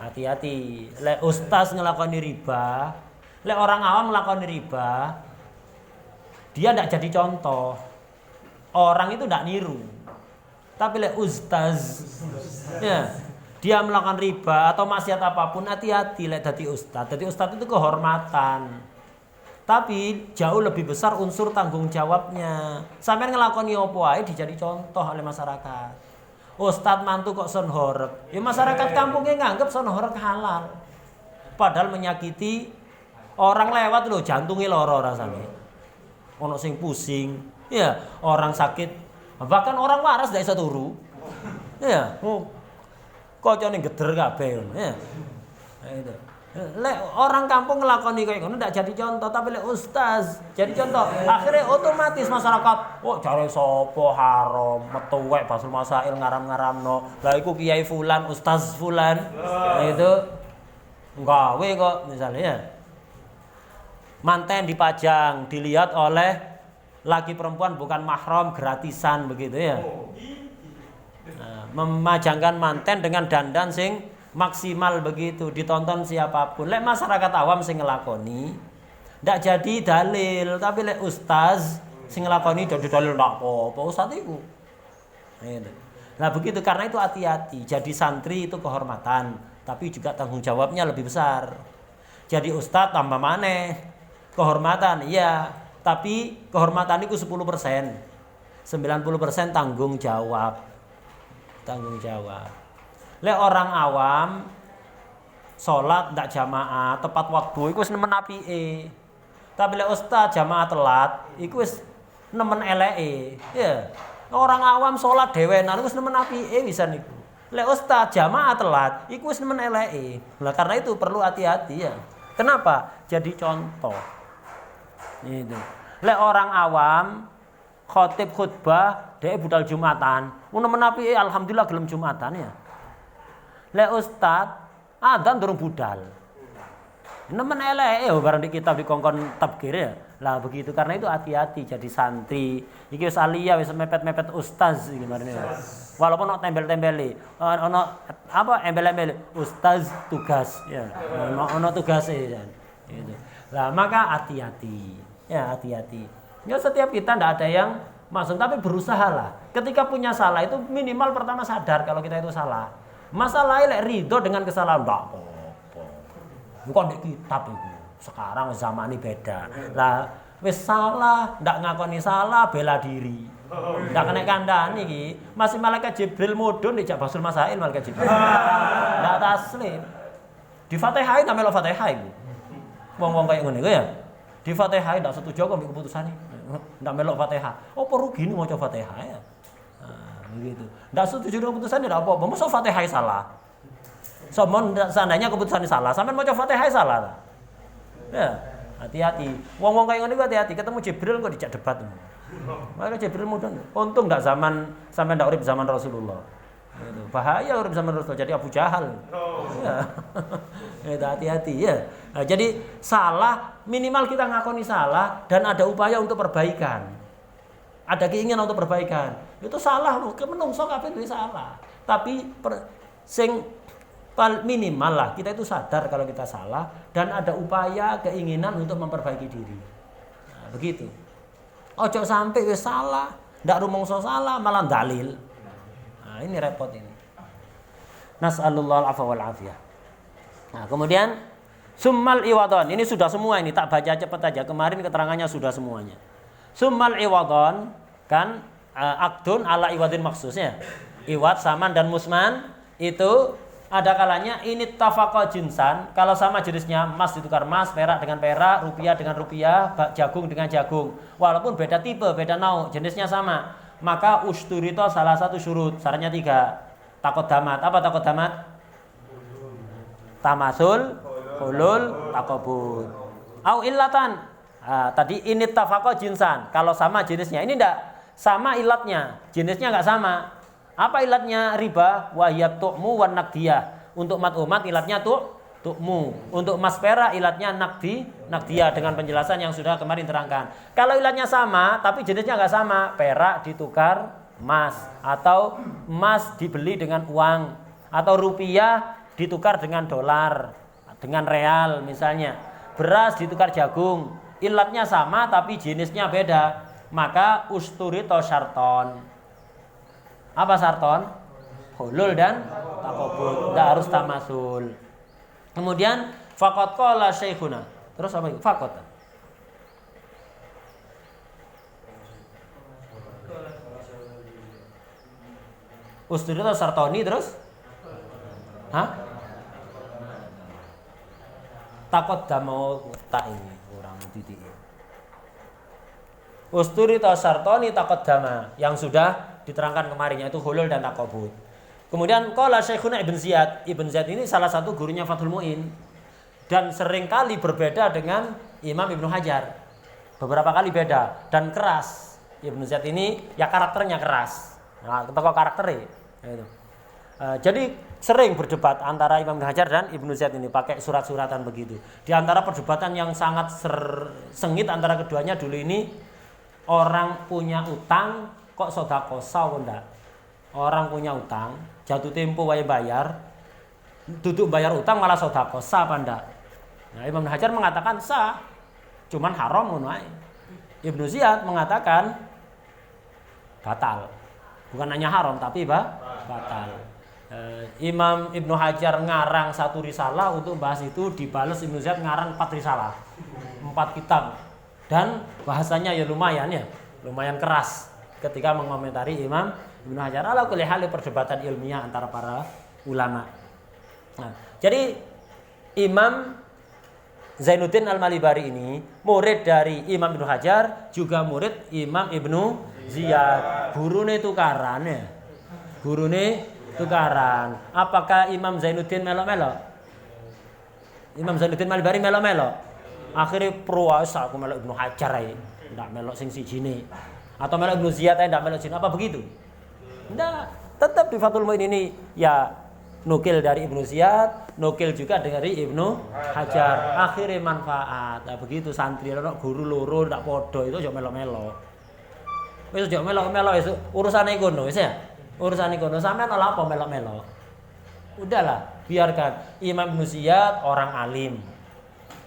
Hati-hati. Lek ustaz ngelakoni riba, lek orang awam ngelakoni riba, dia tidak jadi contoh. Orang itu tidak niru. Tapi lek ustaz, ya, dia melakukan riba atau maksiat apapun, hati-hati lek dadi ustaz. Dadi ustaz itu kehormatan. Tapi jauh lebih besar unsur tanggung jawabnya. Sampeyan ngelakoni opo ae dijadi contoh oleh masyarakat. Ustaz mantu kok son horeg. Ya masyarakat kampungnya nganggep son horeg halal. Padahal menyakiti orang lewat loh, jantungnya loro rasanya. Ono sing pusing, ya, orang sakit, bahkan orang waras ndak iso turu. Ya, kocone geder kabeh, ya. Nah, itu. Lek orang kampung ngelakoni kayak ngono ndak jadi contoh, tapi lek ustaz jadi contoh. Akhirnya otomatis masyarakat, oh jare sapa haram, metu wek basul masail ngaram-ngaramno. Lah iku kiai fulan, ustaz fulan. Nah, itu gawe kok misalnya ya. Manten dipajang, dilihat oleh laki perempuan bukan mahram, gratisan begitu ya. Nah, memajangkan manten dengan dandan sing maksimal begitu, ditonton siapapun. Lek masyarakat awam sing ngelakoni ndak jadi dalil, tapi lek ustaz sing ngelakoni jadi dalil ndak apa-apa ustaz iku. Nah begitu, karena itu hati-hati. Jadi santri itu kehormatan, tapi juga tanggung jawabnya lebih besar. Jadi ustaz tambah maneh kehormatan, iya, tapi kehormatan itu 10%. 90% tanggung jawab. Tanggung jawab. Lek orang awam sholat ndak jamaah tepat waktu iku nemen apike. Tapi lek ustaz jamaah telat, iku wis nemen eleke. Ya. Orang awam salat dhewenan wis nemen apike wisan iku. Lek ustaz jamaah telat, iku wis nemen eleke. Lah karena itu perlu hati-hati ya. Kenapa? Jadi contoh. Itu. Lek orang awam khotib khutbah dhek budal Jumatan, nemen apike alhamdulillah gelem Jumatan ya. Lek ustaz adzan durung budal. Nemen elek barang di kitab dikongkon tabkir ya. Lah begitu karena itu hati-hati jadi santri. Iki wis aliyah wis mepet-mepet ustaz iki marine. Walaupun ono tembel-tembeli, ono apa embel-embel ustaz tugas ya. Ono tugase ya. Gitu. Lah maka hati-hati. Ya hati-hati. Ya setiap kita ndak ada yang maksud tapi berusahalah. Ketika punya salah itu minimal pertama sadar kalau kita itu salah. Masalahnya lek ridho dengan kesalahan ndak apa. Bukan di kitab itu. Sekarang zaman ini beda. Lah wis salah, ndak ngakoni salah, bela diri. Ndak kena kandhani iki. Masih malaikat Jibril mudhun dijak basul masail malaikat Jibril. Ndak taslim. Di Fatihah ta melo Fatihah iku. Wong-wong kaya ngene iku ya. Di Fatihah ndak setuju kok mbek keputusane. Ndak melok Fatihah. Apa rugine maca Fatihah ya? Nah, begitu. Ndak setuju dengan keputusane ndak apa-apa. Mosok Fatihah salah. Somon seandainya keputusan salah, sampean maca Fatihah salah. Ya, hati-hati. Wong-wong kaya ngene iku hati-hati, ketemu Jibril kok dijak debat. Maka Jibril mudun. Untung ndak zaman sampean ndak urip zaman Rasulullah. Gitu. Bahaya urip zaman Rasulullah jadi Abu Jahal. Ya. Itu hati-hati ya. Nah, jadi salah minimal kita ngakoni salah dan ada upaya untuk perbaikan. Ada keinginan untuk perbaikan. Itu salah loh, menungso kabeh duwe salah. Tapi sing minimal lah kita itu sadar kalau kita salah dan ada upaya keinginan untuk memperbaiki diri. Nah, begitu. Ojo sampai wis salah, ndak rumangsa salah malah dalil. Nah, ini repot ini. Nas'alullah al-'afwa wal 'afiyah. Nah, kemudian summal iwadon. Ini sudah semua ini tak baca cepat aja. Kemarin keterangannya sudah semuanya. Summal iwadon kan akdun ala iwadin maksudnya. Iwad saman dan musman itu ada kalanya ini tafaqa jinsan, kalau sama jenisnya emas ditukar emas, perak dengan perak, rupiah dengan rupiah, jagung dengan jagung. Walaupun beda tipe, beda nau, jenisnya sama. Maka usturito salah satu syurut, syaratnya 3. Takut damat. Apa takut damat? Tamasul, hulul, takobut. Au illatan. Tadi ini tafaqa jinsan, kalau sama jenisnya. Ini enggak sama ilatnya, jenisnya enggak sama. Apa ilatnya riba? Wahiyat tu'mu wan naqdiyah. Untuk mat umat ilatnya tu'mu. Untuk mas pera ilatnya naqdiyah dengan penjelasan yang sudah kemarin terangkan. Kalau ilatnya sama tapi jenisnya enggak sama, perak ditukar emas atau emas dibeli dengan uang atau rupiah ditukar dengan dolar, dengan real misalnya. Beras ditukar jagung. Ilatnya sama tapi jenisnya beda. Maka usturito syarton. Apa sarton? Hulul dan takobut. Tidak harus tamasul. Kemudian faqad qala syekhuna. Terus apa itu? Faqad. Usturi atau sartoni terus? Hah? Takut damo tak ini kurang titik. Usturi atau sartoni takut dama yang sudah diterangkan kemarin yaitu hulul dan takobut. Kemudian qala Syekhuna Ibn Ziyad. Ibn Ziyad ini salah satu gurunya Fathul Mu'in dan seringkali berbeda dengan Imam Ibnu Hajar. Beberapa kali beda dan keras. Ibn Ziyad ini ya karakternya keras. Nah, tokoh karakternya gitu. Jadi sering berdebat antara Imam Ibnu Hajar dan Ibnu Ziyad ini pakai surat-suratan begitu. Di antara perdebatan yang sangat sengit antara keduanya dulu ini, orang punya utang kok sedekah saw ndak? Orang punya utang, jatuh tempo wae bayar, duduk bayar utang malah sedekah sah apa ndak? Nah, Imam Hajar mengatakan sah, cuman haram ngono ae. Ibnu Ziyad mengatakan batal. Bukan hanya haram tapi batal. Imam Ibnu Hajar ngarang satu risalah untuk bahas itu, dibalas Ibnu Ziyad ngarang 4 risalah. 4 kitab. Dan bahasanya ya lumayan keras ketika mengomentari Imam Ibnu Hajar. Ala kulli hal perdebatan ilmiah antara para ulama. Nah, jadi Imam Zainuddin Al-Malibari ini murid dari Imam Ibnu Hajar, juga murid Imam Ibnu Ziyad. Gurune tukaran ya. Gurune tukaran. Apakah Imam Zainuddin melok-melok? Imam Zainuddin Malibari melok-melok. Akhirnya puasa aku melok Ibnu Hajar ae, ndak melok sing sijine. Atau melok Ibnu Ziyad ae ndak melok sing apa begitu? Ndak, tetap di Fathul Muin ini ya nukil dari Ibnu Ziyad, nukil juga dari Ibnu Hajar. Akhirnya manfaat. Nah, begitu santri ana guru loro ndak padha itu aja melok-melok. Wis aja melok-melok wis urusane kono wis ya. Urusane kono sampean ora apa melok-melok. Udahlah, biarkan. Imam Ibnu Ziyad orang alim.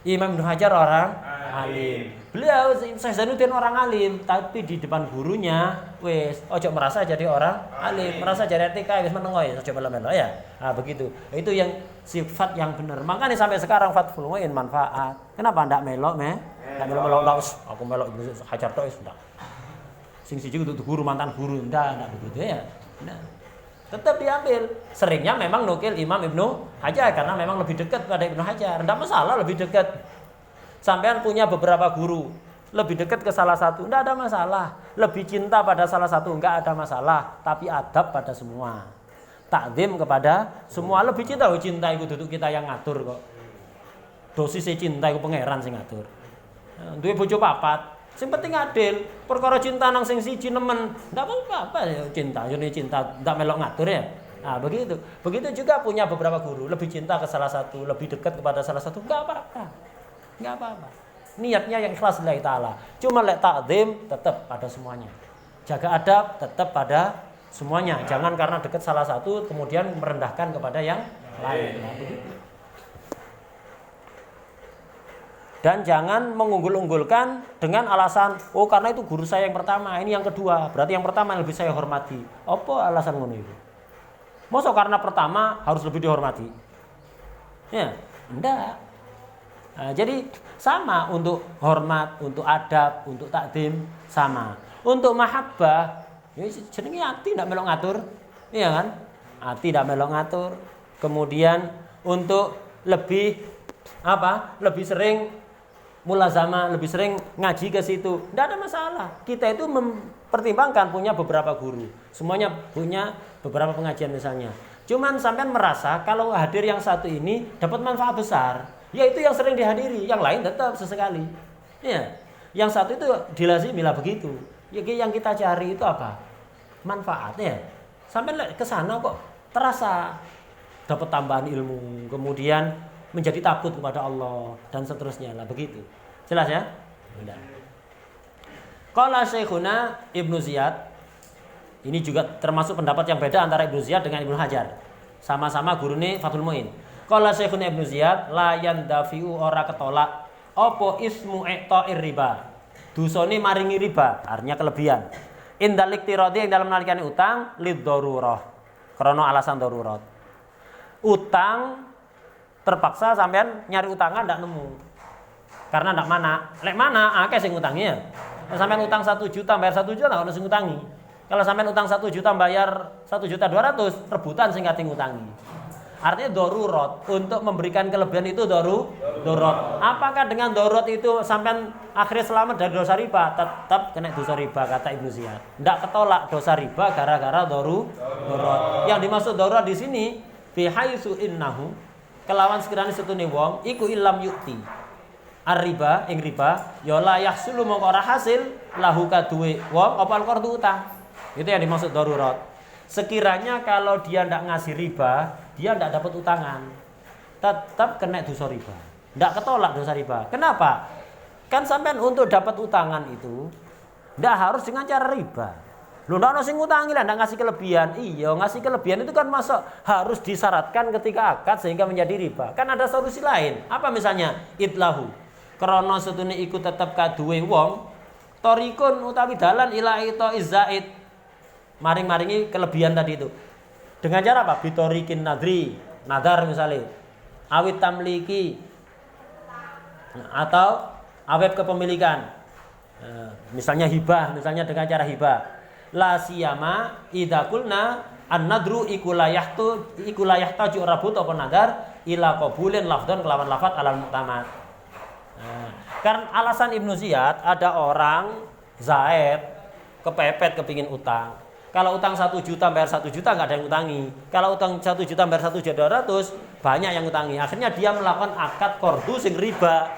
Imam Ibnu Hajar orang alim. Beliau Syekh Zainuddin orang alim, tapi di depan gurunya wis ojo merasa jadi orang alim, merasa jadi RTK wis meneng ya, ojo melo-melo ya. Nah, begitu. Itu yang sifat yang benar. Makanya sampai sekarang Fathul Muin manfaat. Kenapa ndak melok, ndak melo-melo aku melok Ibnu Hajar tok wis ndak. Sing siji kudu guru mantan guru, ndak begitu ya. Ndak. Tetap diambil. Seringnya memang nukil Imam Ibnu Hajar karena memang lebih dekat pada Ibnu Hajar. Ndak masalah lebih dekat. Sampean punya beberapa guru, lebih dekat ke salah satu, enggak ada masalah. Lebih cinta pada salah satu, enggak ada masalah. Tapi adab pada semua. Takdim kepada semua. Lebih cinta, cinta itu duduk kita yang ngatur kok. Dosisnya cinta itu pangeran sing ngatur. Duwe bojo papat, sing penting adil. Perkara cinta nang sing siji nemen, enggak apa-apa ya cinta, jane cinta, enggak melok ngatur ya. Nah, begitu. Begitu juga punya beberapa guru, lebih cinta ke salah satu, lebih dekat kepada salah satu, enggak apa-apa. Enggak apa-apa. Niatnya yang ikhlas lillahi taala. Cuma lek takdim tetap pada semuanya. Jaga adab tetap pada semuanya. Jangan karena dekat salah satu kemudian merendahkan kepada yang lain. Nah, begitu. Dan jangan mengunggul-unggulkan dengan alasan, oh karena itu guru saya yang pertama, ini yang kedua. Berarti yang pertama yang lebih saya hormati. Apa alasan ngono itu? Masa karena pertama harus lebih dihormati? Ya, enggak. Nah, jadi sama untuk hormat, untuk adab, untuk takdim sama. Untuk mahabbah, ya jenenge ati ndak melok ngatur, iya kan? Ati ndak melok ngatur. Kemudian untuk lebih apa? Lebih sering mulazamah, lebih sering ngaji ke situ, ndak ada masalah. Kita itu mempertimbangkan punya beberapa guru, semuanya punya beberapa pengajian misalnya. Cuman sampean merasa kalau hadir yang satu ini dapat manfaat besar. Ya itu yang sering dihadiri, yang lain tetap sesekali. Ya, yang satu itu dilazimilah begitu. Ya, yang kita cari itu apa? Manfaatnya. Sampai ke sana kok terasa dapat tambahan ilmu, kemudian menjadi takut kepada Allah dan seterusnya lah begitu. Jelas ya? Sudah. Qala Syekhuna Ibnu Ziyad. Ini juga termasuk pendapat yang beda antara Ibnu Ziyad dengan Ibnu Hajar. Sama-sama gurune Fathul Muin. Qala Syekhuna Ibnu Ziyad la yandafiu ora ketolak apa ismu i'ta'ir riba. Dosane maringi riba, artinya kelebihan. Indalik tiradi yang dalam nalikane utang lid darurah. Karena alasan darurat. Utang terpaksa sampean nyari utangan ndak nemu. Karena ndak mana. Lek mana akeh sing utangnya. Sampean utang 1 juta bayar 1 juta ndak ono sing utangi. Kalau sampean utang 1 juta bayar 1.200.000 rebutan sing kate ngutangi. Artinya darurat untuk memberikan kelebihan itu darurat. Apakah dengan darurat itu sampean akhirnya selamat dari dosa riba? Tetap kena dosa riba kata Ibnu Ziyad. Tidak ketolak dosa riba gara-gara darurat. Yang dimaksud darurat di sini fi haitsu innahu kelawan sekiranya setune wong iku ilam yukti. Ar-riba ing riba ya la yahsulu mongko ora hasil lahu kaduwe wong apa al-qardu utang. Itu yang dimaksud darurat. Sekiranya kalau dia tidak ngasih riba, dia tidak dapat utangan, tetap kena dosa riba. Tidak ketolak dosa riba. Kenapa? Kan sampean untuk dapat utangan itu tidak harus dengan cara riba. Lu ndak ono sing ngutangi lah, ndak ngasih kelebihan. Iya, ngasih kelebihan itu kan masuk harus disyaratkan ketika akad sehingga menjadi riba. Kan ada solusi lain. Apa misalnya? Itlahu. Krana setune iku tetep kaduwe wong, tarikun utawi dalan ila ita izzaid. Maring-maringi kelebihan tadi itu. Dengan cara apa? Bitorikin nadri, nadar misalnya. Awit tamliki atau awet kepemilikan. Misalnya hibah, misalnya dengan cara hibah. La siyama idza qulna an-nadru ikulayah taju rabut apa nadar ila qabulin lafdhan kelawan lafat alal mu'tamad. Karena alasan Ibnu Ziyad, ada orang Zaid kepepet kepingin utang. Kalau utang 1 juta bayar 1 juta nggak ada yang utangi. Kalau utang 1 juta bayar 1.200.000 banyak yang utangi. Akhirnya dia melakukan akad kordu sing riba.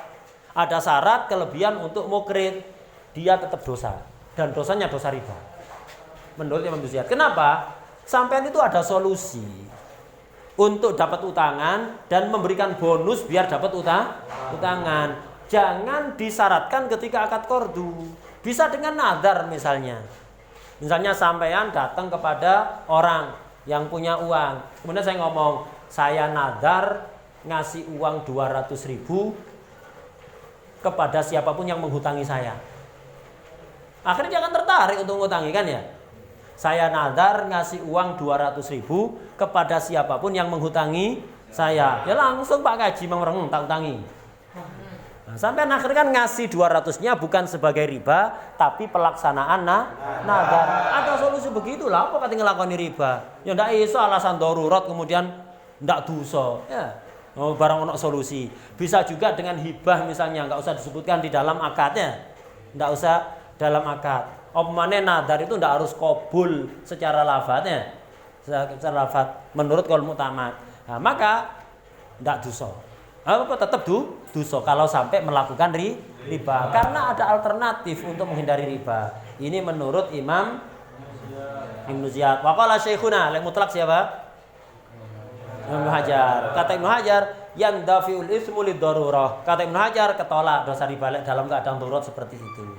Ada syarat kelebihan untuk mukrid. Dia tetap dosa dan dosanya dosa riba. Menurut Imam Ziyad. Kenapa? Sampean itu ada solusi untuk dapat utangan dan memberikan bonus biar dapat utangan. Jangan disyaratkan ketika akad kordu. Bisa dengan nadar misalnya. Misalnya sampean datang kepada orang yang punya uang. Kemudian saya ngomong, saya nadar ngasih uang 200.000 kepada siapapun yang menghutangi saya. Akhirnya jangan tertarik untuk menghutangi kan ya. Saya nadar ngasih uang 200.000 kepada siapapun yang menghutangi saya. Ya langsung Pak Kaji mengreng tak utangi. Nah, sampai akhirnya kan ngasih 200-nya bukan sebagai riba, tapi pelaksanaan nadar. Ada solusi begitulah, apa kata ngelakoni riba? Ya ndak iso alasan darurat kemudian ndak dosa. Ya. Oh, barang ono solusi. Bisa juga dengan hibah misalnya, nggak usah disebutkan di dalam akadnya. Ndak usah dalam akad. Opmane nadar itu ndak harus qabul secara lafadznya. Secara lafadz menurut qaul mu'tamad. Nah, maka ndak dosa. Apa tetap dosa kalau sampai melakukan riba karena ada alternatif untuk menghindari riba. Ini menurut Imam Ibnu Ziyad. Wa qala syekhuna, yang mutlak siapa? Ibnu Hajar. Kata Ibnu Hajar, yandafiul ismu liddarurah. Kata Ibnu Hajar, ketolak dosa riba dalam keadaan darurat seperti itu.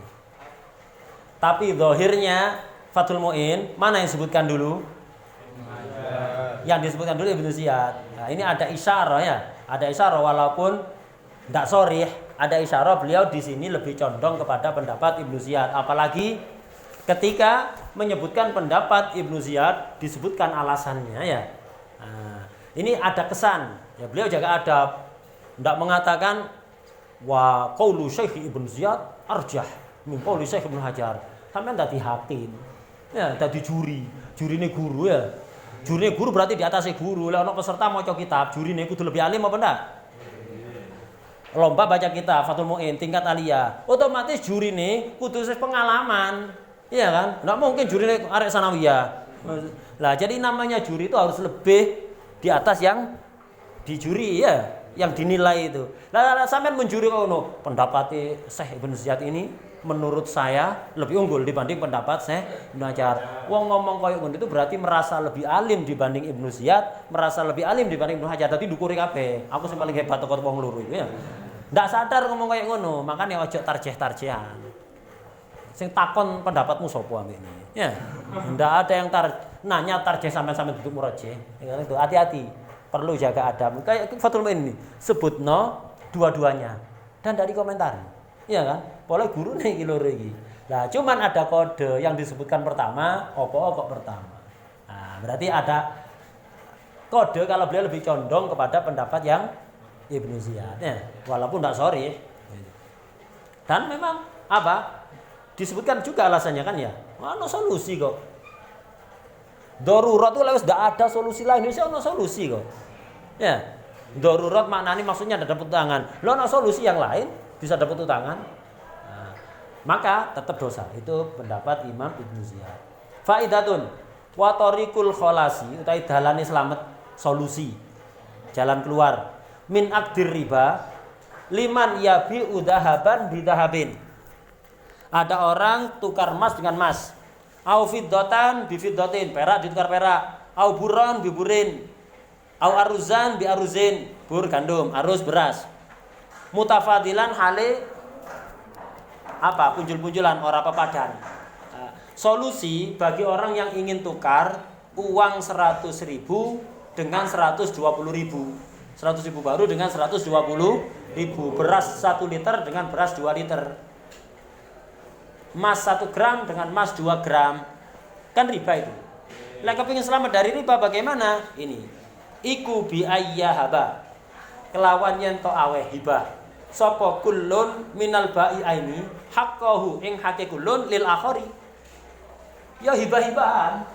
Tapi zahirnya Fathul Mu'in, mana yang disebutkan dulu? Yang disebutkan dulu Ibnu Ziyad. Nah, ini ada isyarah ya. Ada isyarah walaupun tidak sharih, ada isyarah beliau di sini lebih condong kepada pendapat Ibnu Ziyad. Apalagi ketika menyebutkan pendapat Ibnu Ziyad disebutkan alasannya ya. Nah, ini ada kesan. Ya, beliau jaga adab. Tidak mengatakan wa qaulu Syekh Ibnu Ziyad arjah min qauli Syekh Ibnu Hajar. Sampai dadi hakim. Ya, dadi juri. Jurine guru ya. Jurine guru berarti di atasnya guru. Lah ono peserta maca kitab, jurine kudu lebih alim apa ndak? Lomba baca kitab Fathul Mu'in tingkat aliyah. Otomatis jurine kudu pengalaman. Iya kan? Ndak mungkin jurine arek sanawiyah. Lah jadi namanya juri itu harus lebih di atas yang dijuri ya, yang dinilai itu. Lah sampean menjuri kono, pendapatnya Syekh Ibnu Ziyad ini menurut saya lebih unggul dibanding pendapat Syekh Ibnu Hajar. Wong ngomong koyo ngono itu berarti merasa lebih alim dibanding Ibnu Ziyad, merasa lebih alim dibanding Ibnu Hajar. Dadi ndukuri kabeh. Aku sing paling hebat kok wong loro itu ya. Ndak sadar ngomong koyo ngono, makane ojo tarjih-tarjihan. Sing takon pendapatmu sapa ambek ini? Ya. Ndak ada yang nanya tarjih sampean-sampean duduk murajih. Ya itu hati-hati. Perlu jaga adab. Kayak Fathul Mu'in ini sebutno dua-duanya dan dari komentar. Iya kan? Boleh guru nih loro iki. Nah, cuman ada kode yang disebutkan pertama, kok pertama. Nah, berarti ada kode kalau beliau lebih condong kepada pendapat yang Ibnu Ziyad ya, walaupun tidak sorry. Dan memang apa? Disebutkan juga alasannya kan ya. Ono solusi kok. Darurat itu lewat tidak ada solusi lain. Ini ono solusi kok. Ya. Darurat maknanya maksudnya ada dapat tangan. Lo ono solusi yang lain bisa dapat utangan, nah, maka tetap dosa. Itu pendapat Imam Ibnu Ziyad. Faidatun wa tariqul kholasi utai dalane slamet, solusi jalan keluar min aqdir riba liman yabi udahaban bidahabin. Ada orang tukar emas dengan emas, au fiddatan bi fiddatin, perak ditukar perak, au buron bi burin, au aruzan bi aruzin, bur gandum, aruz beras. Mutafadilan hale apa? Punjul-punjulan ora pepadan. Solusi bagi orang yang ingin tukar uang 100.000 dengan 120.000. 100.000 baru dengan 120.000. Beras 1 liter dengan beras 2 liter. Emas 1 gram dengan emas 2 gram. Kan riba itu. Lah kepengin selamat dari riba bagaimana? Ini. Iku bi ayyahaba. Kelawan yen to aweh hibah. Sapa kullun minal bai'aini haqqahu ing hake kullun lil akhari. Ya hibah-hibahan.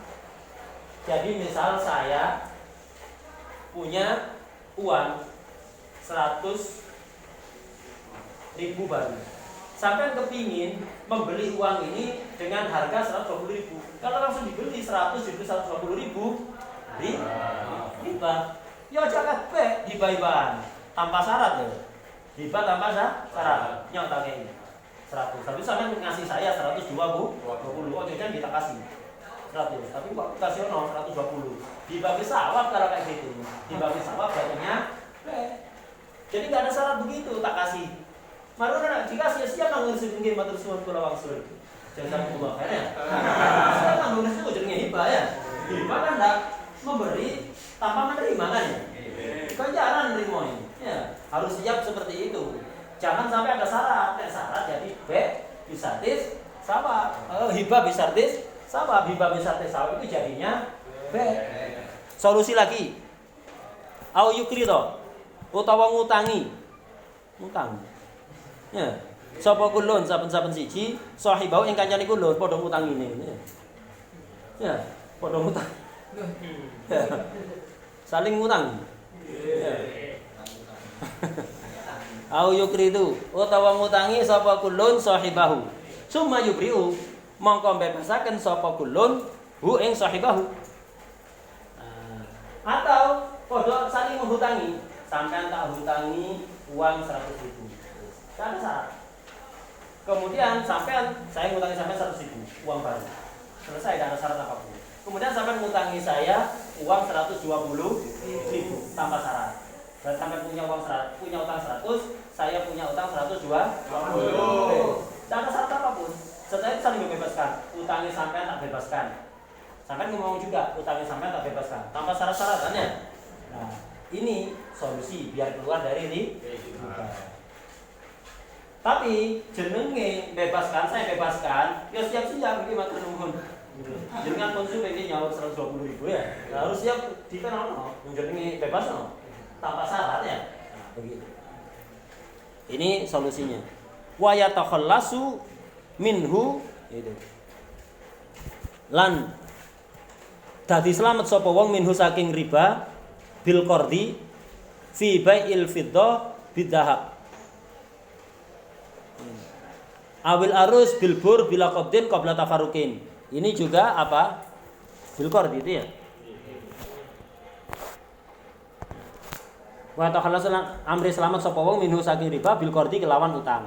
Jadi misal saya punya uang 100 ribu baru. Sampai kepingin membeli uang ini dengan harga 120.000. Kalau langsung dibeli 100 dibeli 120.000, riba. Ya jangan hibah-hibahan tanpa syarat ya. Hibah tanpa syarat. Nyata ini 100. Tapi sampai ngasih saya 120. Oh jangan kita kasih 100. Tapi kok kasih 120. Hibah sawab kalau kayak gitu. Hibah sawab jadinya jadi nggak ada syarat begitu tak kasih. Maruna jika sia-sia kang ngurus pinggir matur suwun kula wangsul. Jangan kula kene. Saya kan ngurus itu jenenge hibah ya. Hibah kan enggak memberi tanpa menerima kan ya. Kan jarang nerimo ini. Ya, harus siap seperti itu. Jangan sampai ada syarat. Syarat jadi bisatis sawab. Hibah bisatis sawab. Hibah bisatis sawab itu jadinya solusi lagi. Au yukrido utawa ngutangi. Ngutang. Ya, sapa kulun saben-saben siji sahibau ing kancane kulun padha ngutangine. Ya, padha ngutang. Ya. Saling ngutang. Ya. Au yukridu utawa ngutangi sapa kulun sahibahu. Summa yubriu mongko bebasaken sapa kulun hu ing sahibahu. Atau padha saling menghutangi. Sampean tak hutangi uang 100.000. Ada syarat. Kemudian sampean saya ngutangi sampean 100.000 uang baru. Selesai, tidak ada syarat apapun. Kemudian sampean ngutangi saya uang 120.000 tanpa syarat. Dan sampean punya utang 100, saya punya utang 120. Tidak ada syarat apapun. Setelah itu saling membebaskan. Utangnya sampean tak bebaskan. Sampean ngomong juga utangnya sampean tak bebaskan tanpa syarat-syaratannya. Nah, ini solusi biar keluar dari ini. Tapi jenenge bebaskan, saya bebaskan, ya siap-siap iki matur nuwun. Jenengan konsumen ini nyawa 120.000 ya. Harus siap dikenal jenenge bebas tanpa syarat ya. Begitu. Ini solusinya. Wa yatakhallasu minhu itu. Lan dadi slamet sapa wong minhu saking riba bil qardi fi bai'il fiddah bidhahab. Awil arus bilbur bila qabdin qabla tafarukin. Ini juga apa? Bilqard itu ya. Wa takhallasan amri selamat sapa wong minhu saking riba bilqardi kelawan utang.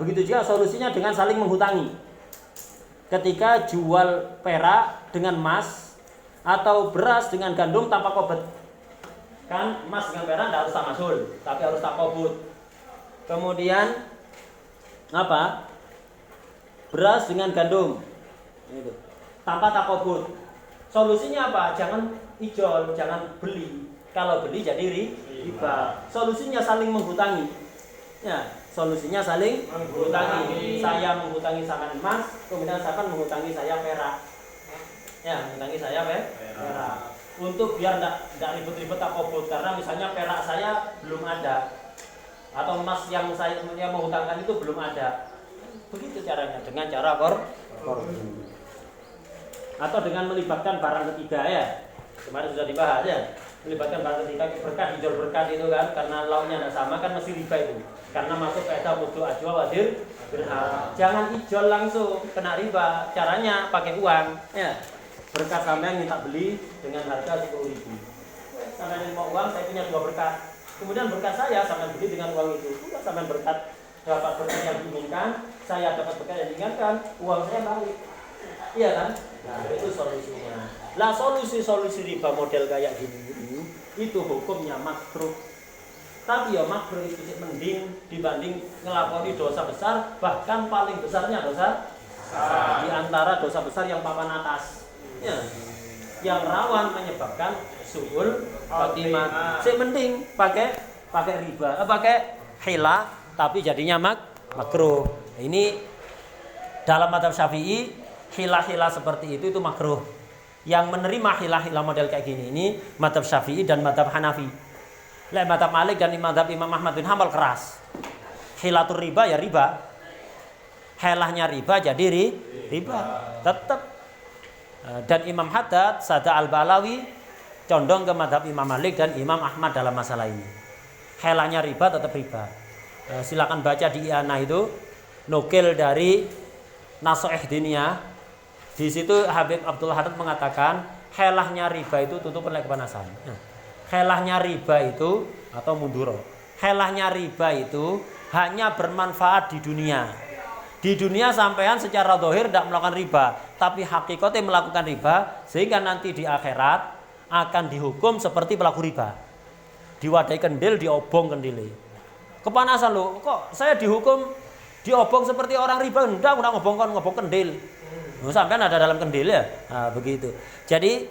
Begitu juga solusinya dengan saling menghutangi. Ketika jual perak dengan emas atau beras dengan gandum tanpa kobet. Kan emas dengan perak tidak harus tamasul, tapi harus takobut. Kemudian apa? Beras dengan gandum itu tanpa takobut. Solusinya apa? Jangan ijol, jangan beli. Kalau beli jadi riba. Solusinya saling menghutangi. Ya, solusinya saling menghutangi. Saya menghutangi sampean emas, kemudian sampean menghutangi saya perak. Ya, menghutangi saya perak. Untuk biar enggak ribet-ribet takobut, karena misalnya perak saya belum ada. Atau emas yang saya menghutangkan itu belum ada. Begitu caranya, dengan cara korban. Atau dengan melibatkan barang ketiga ya. Kemarin sudah dibahas ya. Melibatkan barang ketiga, berkat hijau berkat itu kan, karena lauknya tidak sama kan mesti riba itu. Karena masuk kaidah mutu ajwa wadir berhal. Jangan hijau langsung kena riba. Caranya pakai uang ya. Berkat sampean minta beli dengan harga 10.000. Sampean mau uang, saya punya 2 berkat. Kemudian berkat saya sampai beli dengan uang itu. Sudah sampai berkat dapat berkat yang diinginkan, saya dapat berkat yang diinginkan, uang saya balik. Iya kan? Nah, itu solusinya. Lah solusi riba model kayak gini itu hukumnya makruh. Tapi ya makruh itu mending dibanding ngelakoni dosa besar, bahkan paling besarnya dosa di antara dosa besar yang papan atas. Ya. Yang rawan menyebabkan suul khotimah. Mending pakai riba, pakai hilah tapi jadinya makruh. Ini dalam mazhab Syafi'i hilah-hilah seperti itu makruh. Yang menerima hilah-hilah model kayak gini ini mazhab Syafi'i dan mazhab Hanafi. Lah mazhab Malik dan mazhab Imam Ahmad bin Hanbal keras. Hilatul riba ya riba. Hilahnya riba jadi riba. Tetap. Dan Imam Haddad, Sada Al-Balawi condong ke mazhab Imam Malik dan Imam Ahmad dalam masalah ini. Hilahnya riba tetap riba. silakan baca di I'anah itu, nukil dari Nasoeh Diniyah. Di situ Habib Abdul Hadid mengatakan helahnya riba itu tutup oleh kepanasan. Helahnya riba itu atau munduro. Helahnya riba itu hanya bermanfaat di dunia. Di dunia sampean secara zahir tidak melakukan riba, tapi hakikatnya melakukan riba, sehingga nanti di akhirat akan dihukum seperti pelaku riba. Diwadai kendil, diobong kendile. Kepanasan loh, kok saya dihukum diobong seperti orang riba? Enggak ngobong kendil. Sampean ada dalam kendil ya. Nah, begitu. Jadi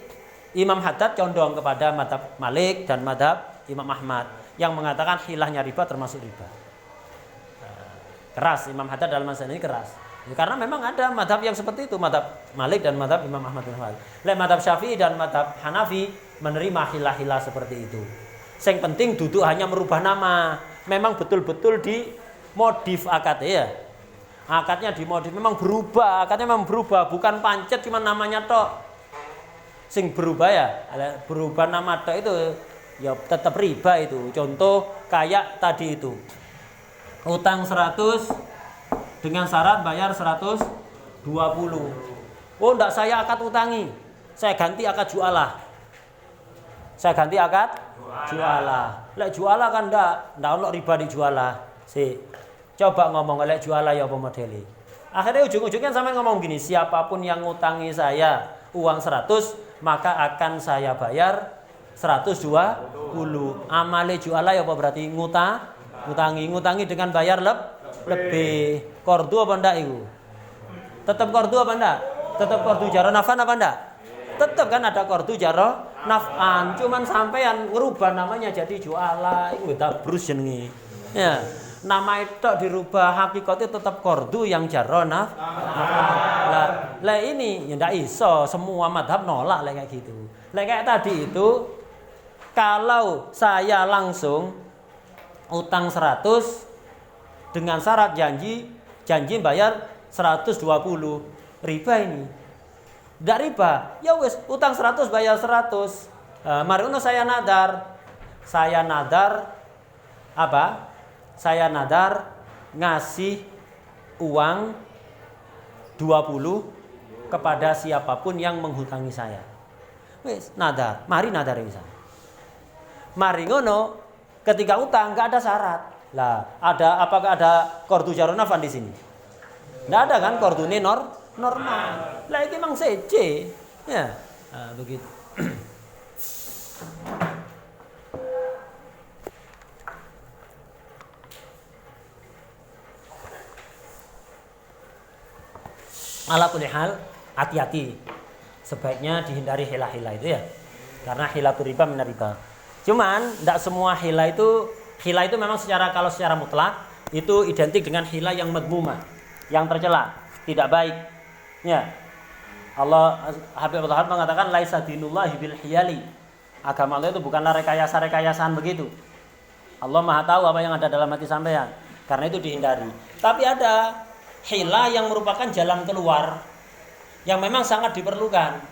Imam Haddad condong kepada mazhab Malik dan mazhab Imam Ahmad yang mengatakan hilahnya riba termasuk riba. Keras Imam Haddad dalam masalah ini keras. Ya, karena memang ada mazhab yang seperti itu, mazhab Malik dan mazhab Imam Ahmad bin Hanbal. Mazhab Syafi'i dan mazhab Hanafi menerima hilah-hilah seperti itu. Yang penting duduk hanya merubah nama. Memang betul-betul dimodif akadnya ya. Akadnya dimodif, memang berubah, akadnya memang berubah, bukan pancet cuma namanya tok. Sing berubah ya, berubah nama tok itu ya tetap riba itu. Contoh kayak tadi itu. Utang 100 dengan syarat bayar 120. Oh, enggak, saya akad utangi. Saya ganti akad jualah. Saya ganti akad jualah. Lek jualah kan enggak ono riba di jualah. Coba ngomong lek jualah ya apa modeli. Akhirnya ujung-ujungnya sampai ngomong gini, siapapun yang ngutangi saya uang 100, maka akan saya bayar 120. Amale jualah ya apa berarti ngutangi dengan bayar lebih. Kordu apa ndak itu? Tetap kordu apa ndak? Tetap kordu jaro nafan apa ndak? Tetap kan ada kordu jaro nafan. Cuman sampean ngerubah namanya jadi jualah, itu tabrus jenenge. Ya. Nama itu dirubah, hakikatnya tetap kordu yang jaro lah ini ya ndak iso, semua madhab nolak kayak gitu. Kayak tadi itu, kalau saya langsung utang 100 dengan syarat janji bayar 120, riba ini. Ndak riba, ya wes utang 100 bayar 100. Mari saya nadar apa? Saya nadar ngasih uang 20 kepada siapapun yang menghutangi saya. Wis nadar, mari nadar bisa. Mari ngono, ketika utang enggak ada syarat. Lah, apakah ada kordu jaro nafan di sini? Enggak ada kan, kordune normal. Lah iki mang sece. Ya. Nah, begitu. Ala kulli hal, hati-hati. Sebaiknya dihindari hilah-hilah itu ya. Karena hilatul riba minar riba. Cuman tidak semua hilah itu memang kalau secara mutlak itu identik dengan hilah yang madmumah, yang tercela, tidak baik. Ya. Habib Abdul Hadid mengatakan laisa dinullahi bil hiyali. Agama Allah itu bukanlah rekayasa-rekayasaan begitu. Allah Maha tahu apa yang ada dalam hati sampean. Karena itu dihindari. Tapi ada hilah yang merupakan jalan keluar yang memang sangat diperlukan.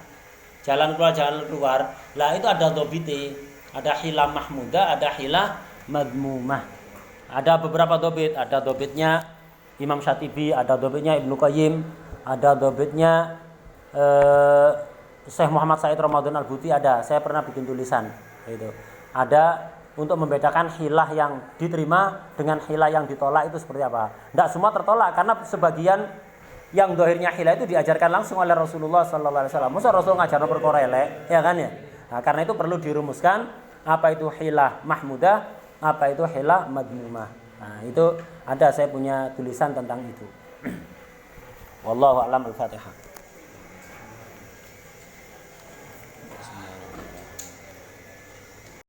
Jalan keluar. Lah itu ada dobite, ada hilah mahmudah, ada hilah madmumah. Ada beberapa dobit, ada dobitnya Imam Syatibi, ada dobitnya Ibnu Qayyim, ada dobitnya Syekh Muhammad Said Ramadan Al-Buti ada. Saya pernah bikin tulisan itu. Ada untuk membedakan hilah yang diterima dengan hilah yang ditolak itu seperti apa. Tidak semua tertolak karena sebagian yang dohirnya hilah itu diajarkan langsung oleh Rasulullah SAW. Masa Rasul ngajar perkara elek, ya kan ya. Nah, karena itu perlu dirumuskan apa itu hilah mahmudah, apa itu hilah madmumah. Nah, itu ada, saya punya tulisan tentang itu. Wallahu a'lam. Al-Fatihah.